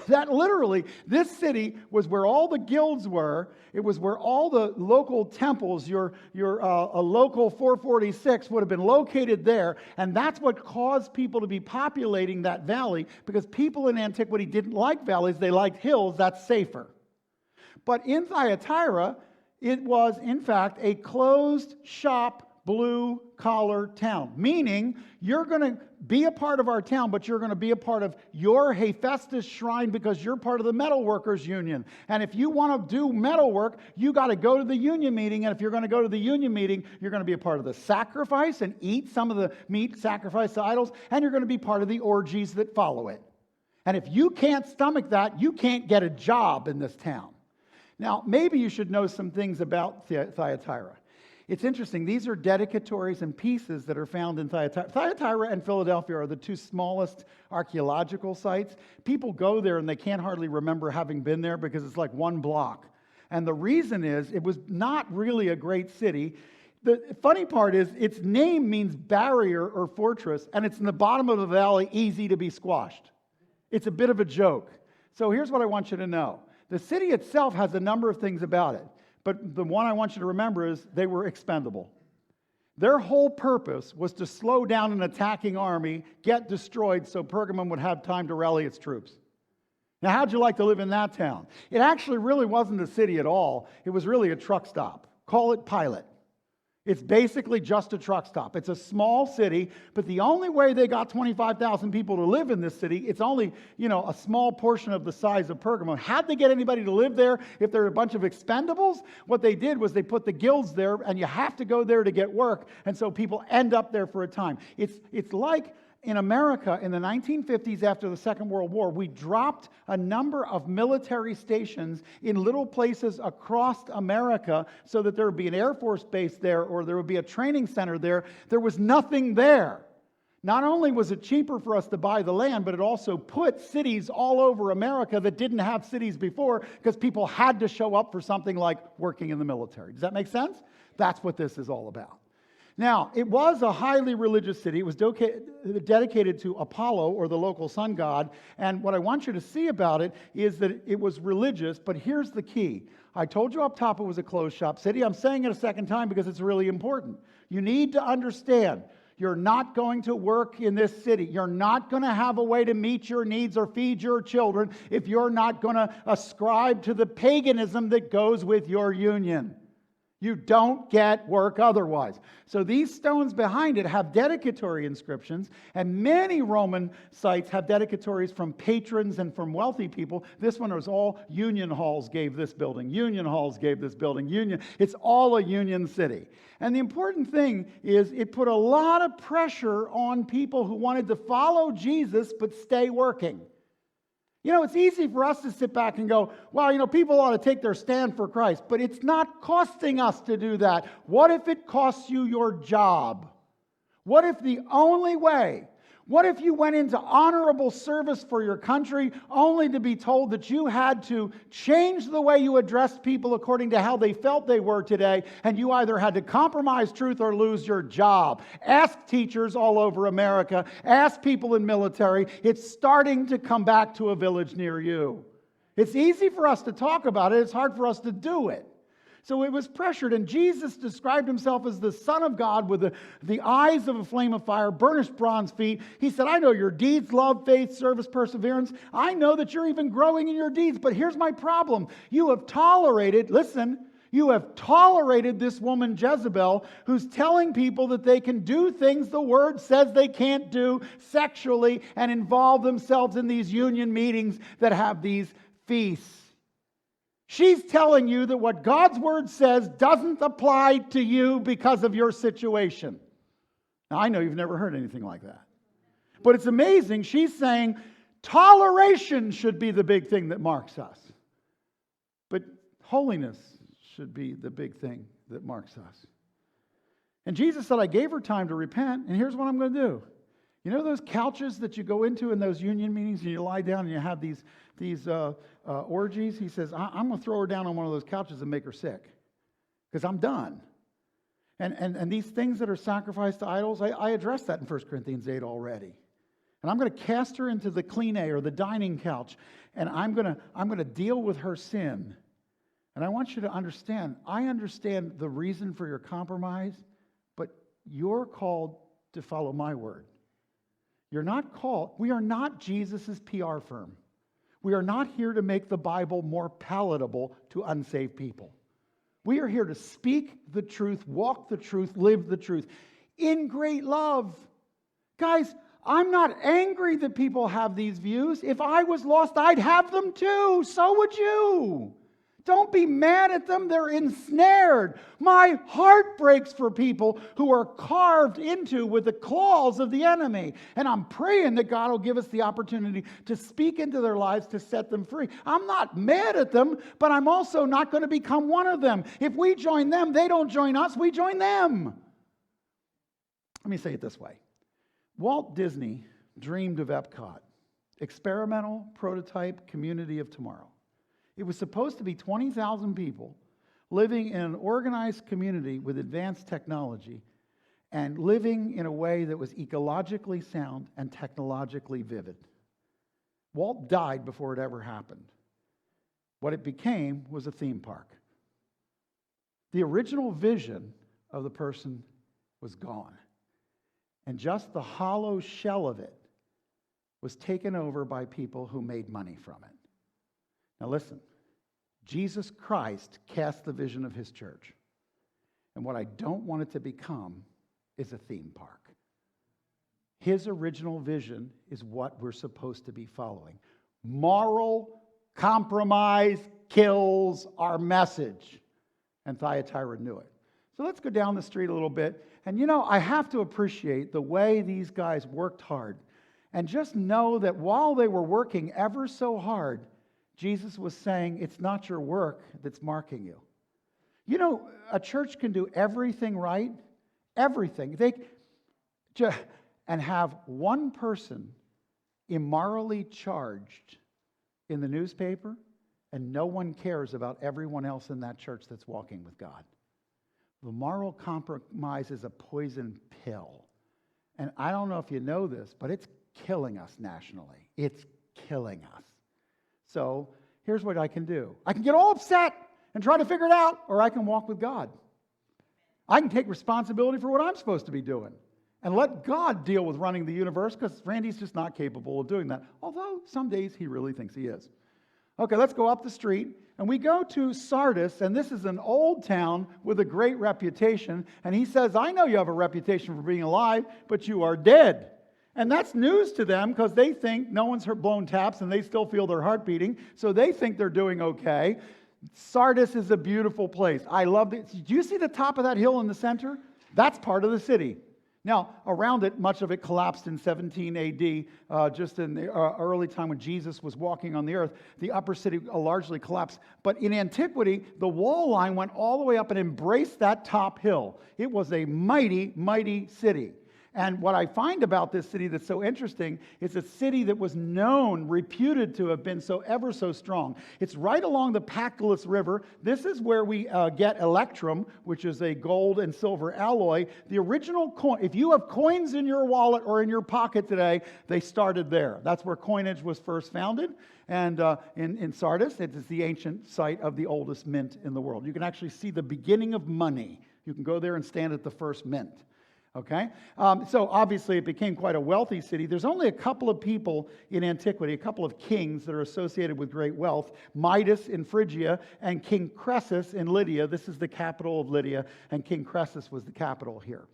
That literally, this city was where all the guilds were. It was where all the local temples, a local 446 would have been located there. And that's what caused people to be populating that valley, because people in antiquity didn't like valleys. They liked hills. That's safer. But in Thyatira, it was, in fact, a closed shop, blue-collar town, meaning you're going to be a part of our town, but you're going to be a part of your Hephaestus shrine because you're part of the metalworkers union. And if you want to do metalwork, you got to go to the union meeting. And if you're going to go to the union meeting, you're going to be a part of the sacrifice and eat some of the meat sacrificed to idols, and you're going to be part of the orgies that follow it. And if you can't stomach that, you can't get a job in this town. Now, maybe you should know some things about Thyatira. It's interesting. These are dedicatories and pieces that are found in Thyatira. Thyatira and Philadelphia are the 2 smallest archaeological sites. People go there and they can't hardly remember having been there because it's like 1 block. And the reason is it was not really a great city. The funny part is its name means barrier or fortress, and it's in the bottom of the valley, easy to be squashed. It's a bit of a joke. So here's what I want you to know. The city itself has a number of things about it. But the one I want you to remember is they were expendable. Their whole purpose was to slow down an attacking army, get destroyed so Pergamum would have time to rally its troops. Now, how'd you like to live in that town? It actually really wasn't a city at all. It was really a truck stop. Call it Pilate. It's basically just a truck stop. It's a small city, but the only way they got 25,000 people to live in this city, it's only, a small portion of the size of Pergamum. How'd they get anybody to live there if they're a bunch of expendables? What they did was they put the guilds there, and you have to go there to get work, and so people end up there for a time. It's like in America in the 1950s after the Second World War, we dropped a number of military stations in little places across America so that there would be an Air Force base there or there would be a training center there. There was nothing there. Not only was it cheaper for us to buy the land, but it also put cities all over America that didn't have cities before because people had to show up for something like working in the military. Does that make sense? That's what this is all about. Now, it was a highly religious city. It was dedicated to Apollo, or the local sun god. And what I want you to see about it is that it was religious, but here's the key. I told you up top it was a closed shop city. I'm saying it a second time because it's really important. You need to understand, You're not going to work in this city. You're not going to have a way to meet your needs or feed your children if you're not going to ascribe to the paganism that goes with your union. You don't get work otherwise. So these stones behind it have dedicatory inscriptions, and many Roman sites have dedicatories from patrons and from wealthy people. This one was all union halls gave this building. Union halls gave this building. It's all a union city. And the important thing is it put a lot of pressure on people who wanted to follow Jesus but stay working. It's easy for us to sit back and go, well, people ought to take their stand for Christ, but it's not costing us to do that. What if it costs you your job? What if what if you went into honorable service for your country only to be told that you had to change the way you addressed people according to how they felt they were today, and you either had to compromise truth or lose your job? Ask teachers all over America. Ask people in military. It's starting to come back to a village near you. It's easy for us to talk about it. It's hard for us to do it. So it was pressured, and Jesus described himself as the Son of God with the eyes of a flame of fire, burnished bronze feet. He said, I know your deeds, love, faith, service, perseverance. I know that you're even growing in your deeds, but here's my problem. You have tolerated this woman Jezebel, who's telling people that they can do things the Word says they can't do sexually and involve themselves in these union meetings that have these feasts. She's telling you that what God's Word says doesn't apply to you because of your situation. Now, I know you've never heard anything like that. But it's amazing. She's saying toleration should be the big thing that marks us. But holiness should be the big thing that marks us. And Jesus said, I gave her time to repent, and here's what I'm going to do. You know those couches that you go into in those union meetings and you lie down and you have these orgies? He says, I'm going to throw her down on one of those couches and make her sick because I'm done. And these things that are sacrificed to idols, I addressed that in 1 Corinthians 8 already. And I'm going to cast her into the clean or the dining couch, and I'm going to deal with her sin. And I want you to understand, I understand the reason for your compromise, but you're called to follow my word. You're not called. We are not Jesus' PR firm. We are not here to make the Bible more palatable to unsaved people. We are here to speak the truth, walk the truth, live the truth in great love. Guys, I'm not angry that people have these views. If I was lost, I'd have them too. So would you. Don't be mad at them. They're ensnared. My heart breaks for people who are carved into with the claws of the enemy. And I'm praying that God will give us the opportunity to speak into their lives to set them free. I'm not mad at them, but I'm also not going to become one of them. If we join them, they don't join us, we join them. Let me say it this way. Walt Disney dreamed of Epcot, experimental prototype community of tomorrow. It was supposed to be 20,000 people living in an organized community with advanced technology and living in a way that was ecologically sound and technologically vivid. Walt died before it ever happened. What it became was a theme park. The original vision of the person was gone. And just the hollow shell of it was taken over by people who made money from it. Now listen, Jesus Christ cast the vision of his church. And what I don't want it to become is a theme park. His original vision is what we're supposed to be following. Moral compromise kills our message. And Thyatira knew it. So let's go down the street a little bit. And I have to appreciate the way these guys worked hard. And just know that while they were working ever so hard, Jesus was saying, it's not your work that's marking you. A church can do everything right, everything. And have one person immorally charged in the newspaper, and no one cares about everyone else in that church that's walking with God. The moral compromise is a poison pill. And I don't know if you know this, but it's killing us nationally. It's killing us. So here's what I can do. I can get all upset and try to figure it out, or I can walk with God. I can take responsibility for what I'm supposed to be doing. and let God deal with running the universe, because Randy's just not capable of doing that. Although some days he really thinks he is. Okay, let's go up the street, and we go to Sardis, and this is an old town with a great reputation. And he says, I know you have a reputation for being alive, but you are dead. And that's news to them, because they think no one's blown taps, and they still feel their heart beating, so they think they're doing okay. Sardis is a beautiful place. I love it. Do you see the top of that hill in the center? That's part of the city. Now, around it, much of it collapsed in 17 AD, just in the early time when Jesus was walking on the earth. The upper city largely collapsed. But in antiquity, the wall line went all the way up and embraced that top hill. It was a mighty, mighty city. And what I find about this city that's so interesting is a city that was known, reputed to have been so ever so strong. It's right along the Pactolus River. This is where we get electrum, which is a gold and silver alloy. The original coin, if you have coins in your wallet or in your pocket today, they started there. That's where coinage was first founded. And in Sardis, it is the ancient site of the oldest mint in the world. You can actually see the beginning of money. You can go there and stand at the first mint. Okay? So obviously it became quite a wealthy city. There's only a couple of people in antiquity, a couple of kings that are associated with great wealth. Midas in Phrygia and King Croesus in Lydia. This is the capital of Lydia, and King Croesus was the capital here.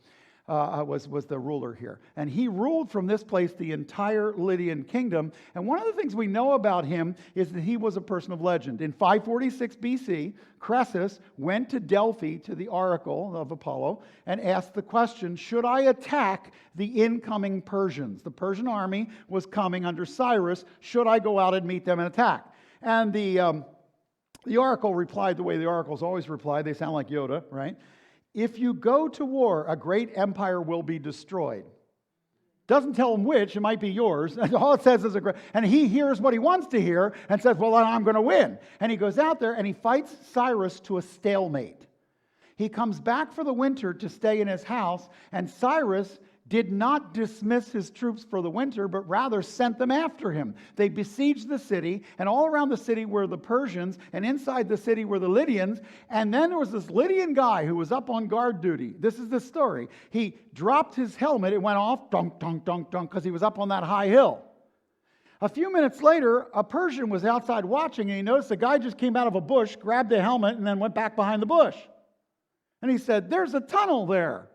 Was the ruler here. And he ruled from this place the entire Lydian kingdom. And one of the things we know about him is that he was a person of legend. In 546 BC, Croesus went to Delphi, to the oracle of Apollo, and asked the question, should I attack the incoming Persians? The Persian army was coming under Cyrus. Should I go out and meet them and attack? And the oracle replied the way the oracles always reply. They sound like Yoda, right? If you go to war, a great empire will be destroyed. Doesn't tell him which, it might be yours. All it says is and he hears what he wants to hear and says, well, I'm going to win. And he goes out there and he fights Cyrus to a stalemate. He comes back for the winter to stay in his house, and Cyrus did not dismiss his troops for the winter, but rather sent them after him. They besieged the city, and all around the city were the Persians, and inside the city were the Lydians. And then there was this Lydian guy who was up on guard duty. This is the story. He dropped his helmet. It went off, dunk, dunk, dunk, dunk, because he was up on that high hill. A few minutes later, a Persian was outside watching, and he noticed a guy just came out of a bush, grabbed the helmet, and then went back behind the bush. And he said, there's a tunnel there.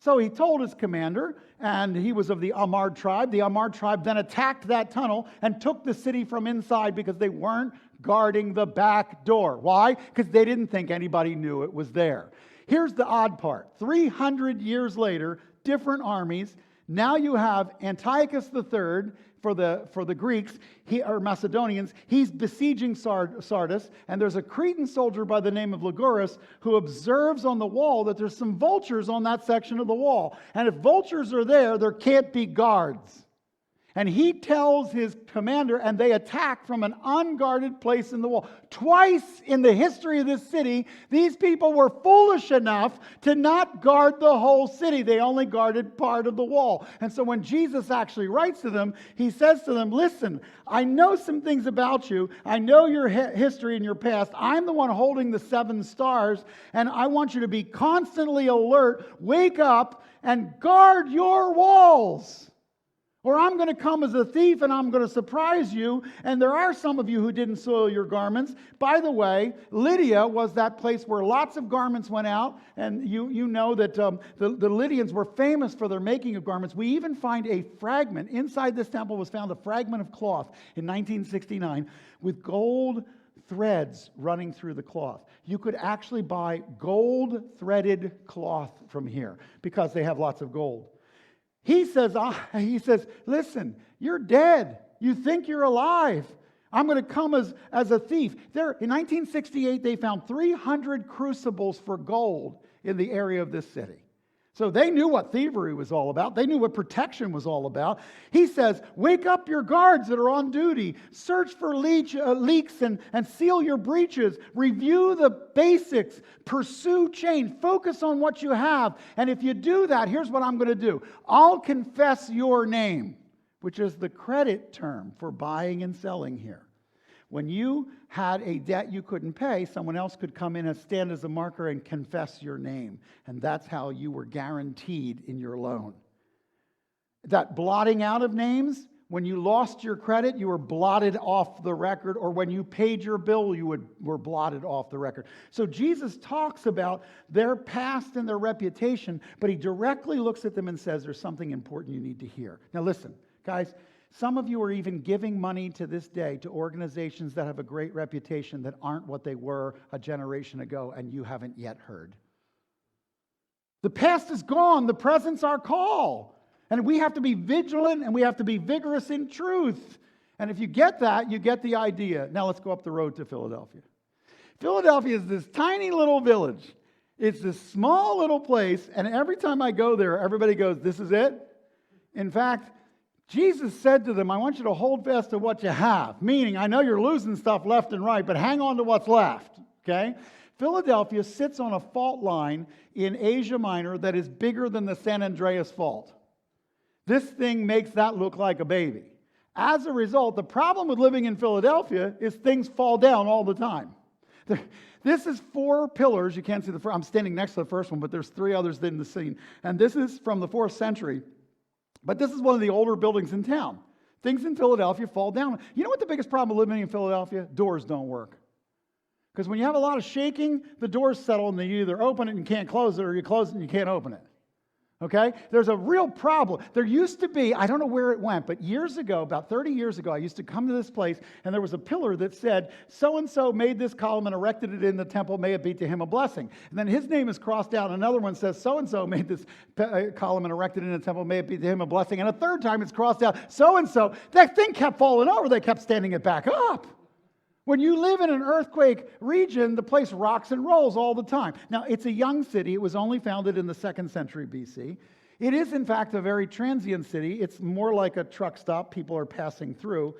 So he told his commander, and he was of the Ahmar tribe. The Ahmar tribe then attacked that tunnel and took the city from inside because they weren't guarding the back door. Why? Because they didn't think anybody knew it was there. Here's the odd part. 300 years later, different armies. Now you have Antiochus III for the Greeks, or Macedonians. He's besieging Sardis, and there's a Cretan soldier by the name of Ligurus who observes on the wall that there's some vultures on that section of the wall. And if vultures are there, there can't be guards. And he tells his commander, and they attack from an unguarded place in the wall. Twice in the history of this city, these people were foolish enough to not guard the whole city. They only guarded part of the wall. And so when Jesus actually writes to them, he says to them, listen, I know some things about you. I know your history and your past. I'm the one holding the 7 stars, and I want you to be constantly alert. Wake up and guard your walls. Or I'm going to come as a thief and I'm going to surprise you. And there are some of you who didn't soil your garments. By the way, Lydia was that place where lots of garments went out. And you know that the Lydians were famous for their making of garments. We even find a fragment. Inside this temple was found a fragment of cloth in 1969 with gold threads running through the cloth. You could actually buy gold threaded cloth from here because they have lots of gold. He says, listen, you're dead. You think you're alive. I'm going to come as a thief. There, in 1968, they found 300 crucibles for gold in the area of this city. So they knew what thievery was all about. They knew what protection was all about. He says, wake up your guards that are on duty. Search for leaks and seal your breaches. Review the basics. Pursue change. Focus on what you have. And if you do that, here's what I'm going to do. I'll confess your name, which is the credit term for buying and selling here. When you had a debt you couldn't pay, someone else could come in and stand as a marker and confess your name. And that's how you were guaranteed in your loan. That blotting out of names, when you lost your credit, you were blotted off the record, or when you paid your bill, you were blotted off the record. So Jesus talks about their past and their reputation, but he directly looks at them and says, there's something important you need to hear. Now listen, guys, some of you are even giving money to this day to organizations that have a great reputation that aren't what they were a generation ago, and you haven't yet heard. The past is gone. The present's our call. And we have to be vigilant and we have to be vigorous in truth. And if you get that, you get the idea. Now let's go up the road to Philadelphia. Philadelphia is this tiny little village. It's this small little place, and every time I go there, everybody goes, this is it? In fact, Jesus said to them, I want you to hold fast to what you have. Meaning, I know you're losing stuff left and right, but hang on to what's left. Okay? Philadelphia sits on a fault line in Asia Minor that is bigger than the San Andreas Fault. This thing makes that look like a baby. As a result, the problem with living in Philadelphia is things fall down all the time. This is 4 pillars. You can't see the first. I'm standing next to the first one, but there's 3 others in the scene. And this is from the 4th century. But this is one of the older buildings in town. Things in Philadelphia fall down. You know what the biggest problem with living in Philadelphia? Doors don't work. Because when you have a lot of shaking, the doors settle and you either open it and you can't close it, or you close it and you can't open it. Okay? There's a real problem. There used to be, I don't know where it went, but years ago, about 30 years ago, I used to come to this place, and there was a pillar that said, so-and-so made this column and erected it in the temple, may it be to him a blessing. And then his name is crossed out. Another one says, so-and-so made this column and erected it in the temple, may it be to him a blessing. And a third time it's crossed out, so-and-so. That thing kept falling over. They kept standing it back up. When you live in an earthquake region, the place rocks and rolls all the time. Now, it's a young city. It was only founded in the 2nd century BC. It is, in fact, a very transient city. It's more like a truck stop. People are passing through.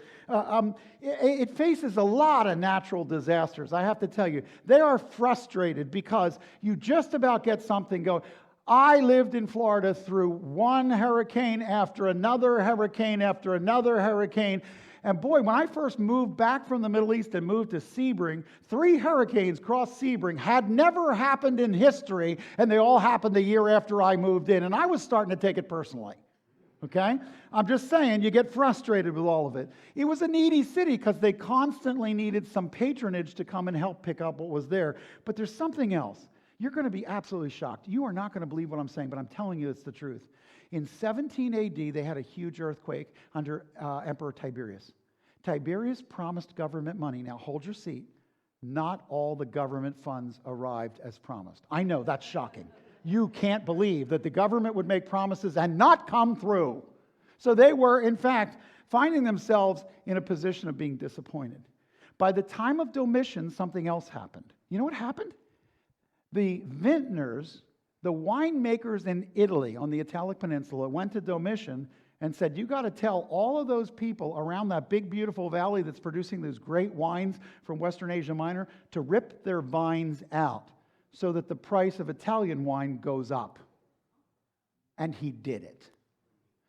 It faces a lot of natural disasters. I have to tell you, they are frustrated because you just about get something going. I lived in Florida through one hurricane after another hurricane after another hurricane. And boy, when I first moved back from the Middle East and moved to Sebring, 3 hurricanes crossed Sebring. Had never happened in history, and they all happened the year after I moved in. And I was starting to take it personally. Okay? I'm just saying, you get frustrated with all of it. It was a needy city because they constantly needed some patronage to come and help pick up what was there. But there's something else. You're going to be absolutely shocked. You are not going to believe what I'm saying, but I'm telling you it's the truth. In 17 AD, they had a huge earthquake under Emperor Tiberius. Tiberius promised government money. Now, hold your seat. Not all the government funds arrived as promised. I know, that's shocking. You can't believe that the government would make promises and not come through. So they were, in fact, finding themselves in a position of being disappointed. By the time of Domitian, something else happened. You know what happened? The vintners, the winemakers in Italy on the Italic Peninsula went to Domitian and said, you got to tell all of those people around that big, beautiful valley that's producing those great wines from Western Asia Minor to rip their vines out so that the price of Italian wine goes up. And he did it.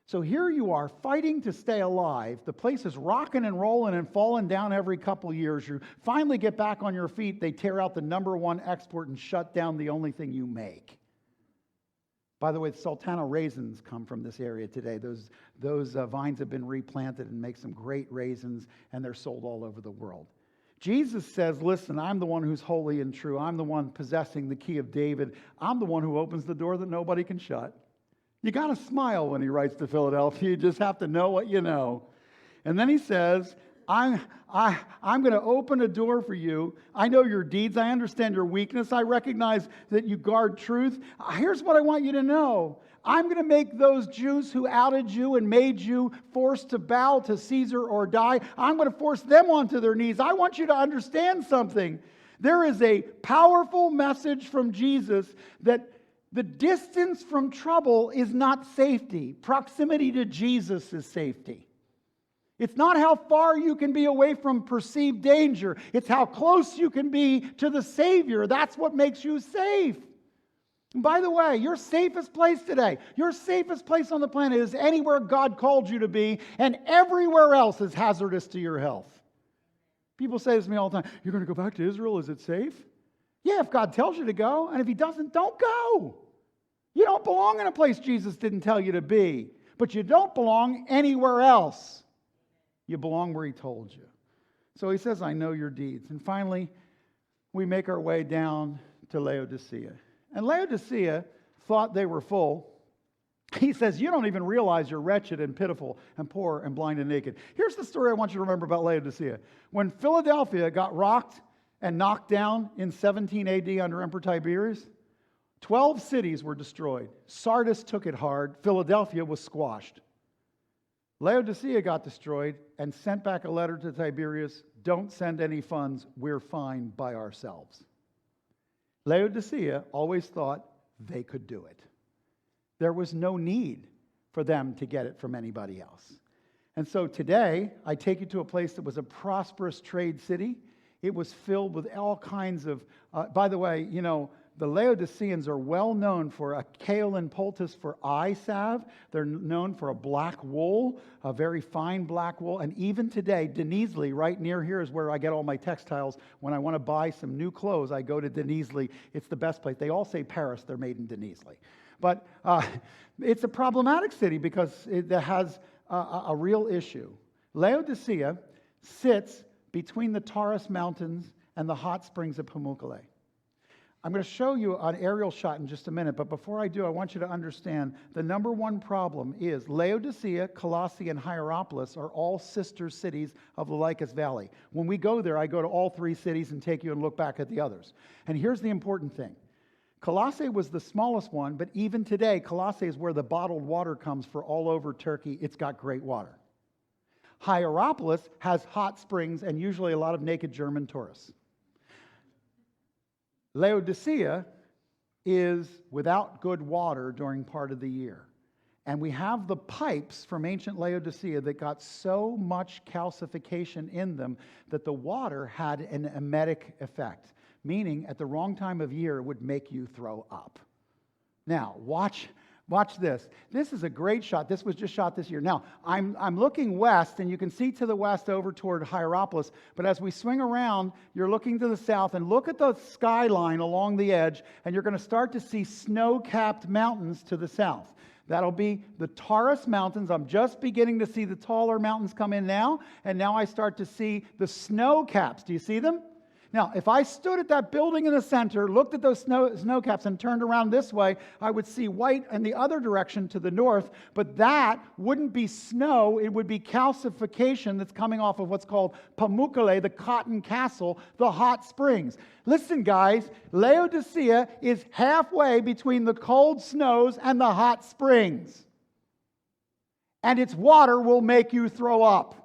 So here you are fighting to stay alive. The place is rocking and rolling and falling down every couple of years. You finally get back on your feet. They tear out the #1 export and shut down the only thing you make. By the way, Sultana raisins come from this area today. Those vines have been replanted and make some great raisins, and they're sold all over the world. Jesus says, listen, I'm the one who's holy and true. I'm the one possessing the key of David. I'm the one who opens the door that nobody can shut. You got to smile when he writes to Philadelphia. You just have to know what you know. And then he says, I'm going to open a door for you. I know your deeds. I understand your weakness. I recognize that you guard truth. Here's what I want you to know. I'm going to make those Jews who outed you and made you forced to bow to Caesar or die, I'm going to force them onto their knees. I want you to understand something. There is a powerful message from Jesus that the distance from trouble is not safety. Proximity to Jesus is safety. It's not how far you can be away from perceived danger. It's how close you can be to the Savior. That's what makes you safe. And by the way, your safest place today, your safest place on the planet is anywhere God called you to be, and everywhere else is hazardous to your health. People say this to me all the time, you're going to go back to Israel, is it safe? Yeah, if God tells you to go, and if He doesn't, don't go. You don't belong in a place Jesus didn't tell you to be. but you don't belong anywhere else. You belong where he told you. So he says, I know your deeds. And finally, we make our way down to Laodicea. And Laodicea thought they were full. He says, you don't even realize you're wretched and pitiful and poor and blind and naked. Here's the story I want you to remember about Laodicea. When Philadelphia got rocked and knocked down in 17 AD under Emperor Tiberius, 12 cities were destroyed. Sardis took it hard. Philadelphia was squashed. Laodicea got destroyed and sent back a letter to Tiberius, don't send any funds, we're fine by ourselves. Laodicea always thought they could do it. There was no need for them to get it from anybody else. And so today, I take you to a place that was a prosperous trade city. It was filled with all kinds of, by the way, you know, the Laodiceans are well known for a kaolin poultice for eye salve. They're known for a black wool, a very fine black wool. And even today, Denizli, right near here, is where I get all my textiles. When I want to buy some new clothes, I go to Denizli. It's the best place. They all say Paris, they're made in Denizli. But it's a problematic city because it has a real issue. Laodicea sits between the Taurus Mountains and the hot springs of Pamukkale. I'm going to show you an aerial shot in just a minute, but before I do, I want you to understand the number one problem is Laodicea, Colossae, and Hierapolis are all sister cities of the Lycus Valley. When we go there, I go to all three cities and take you and look back at the others. And here's the important thing. Colossae was the smallest one, but even today, Colossae is where the bottled water comes for all over Turkey. It's got great water. Hierapolis has hot springs and usually a lot of naked German tourists. Laodicea is without good water during part of the year. And we have the pipes from ancient Laodicea that got so much calcification in them that the water had an emetic effect, meaning at the wrong time of year it would make you throw up. Now, watch this. This is a great shot. This was just shot this year. Now, I'm looking west, and you can see to the west over toward Hierapolis, but as we swing around, you're looking to the south, and look at the skyline along the edge, and you're going to start to see snow-capped mountains to the south. That'll be the Taurus Mountains. I'm just beginning to see the taller mountains come in now, and now I start to see the snow caps. Do you see them? Now, if I stood at that building in the center, looked at those snow caps and turned around this way, I would see white in the other direction to the north, but that wouldn't be snow. It would be calcification that's coming off of what's called Pamukkale, the cotton castle, the hot springs. Listen, guys, Laodicea is halfway between the cold snows and the hot springs. And its water will make you throw up.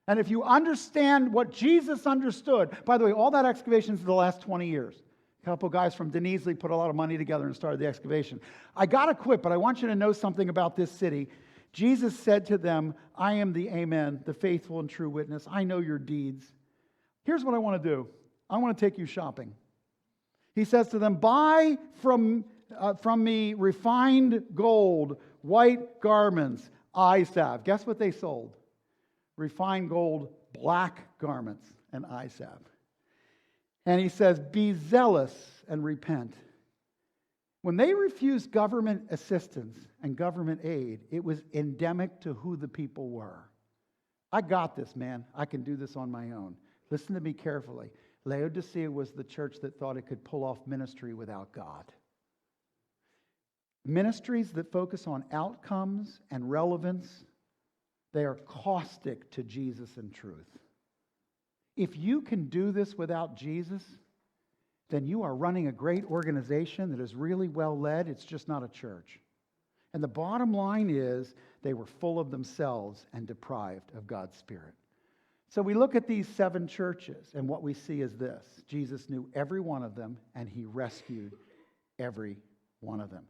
And if you understand what Jesus understood, by the way, all that excavation is the last 20 years. A couple guys from Denizli put a lot of money together and started the excavation. I got to quit, but I want you to know something about this city. Jesus said to them, I am the Amen, the faithful and true witness. I know your deeds. Here's what I want to do. I want to take you shopping. He says to them, buy from me refined gold, white garments, eye salve. Guess what they sold? Refined gold, black garments, and eye salve. And he says, be zealous and repent. When they refused government assistance and government aid, it was endemic to who the people were. I got this, man. I can do this on my own. Listen to me carefully. Laodicea was the church that thought it could pull off ministry without God. Ministries that focus on outcomes and relevance, they are caustic to Jesus and truth. If you can do this without Jesus, then you are running a great organization that is really well led. It's just not a church. And the bottom line is they were full of themselves and deprived of God's Spirit. So we look at these 7 churches, and what we see is this. Jesus knew every one of them, and he rescued every one of them.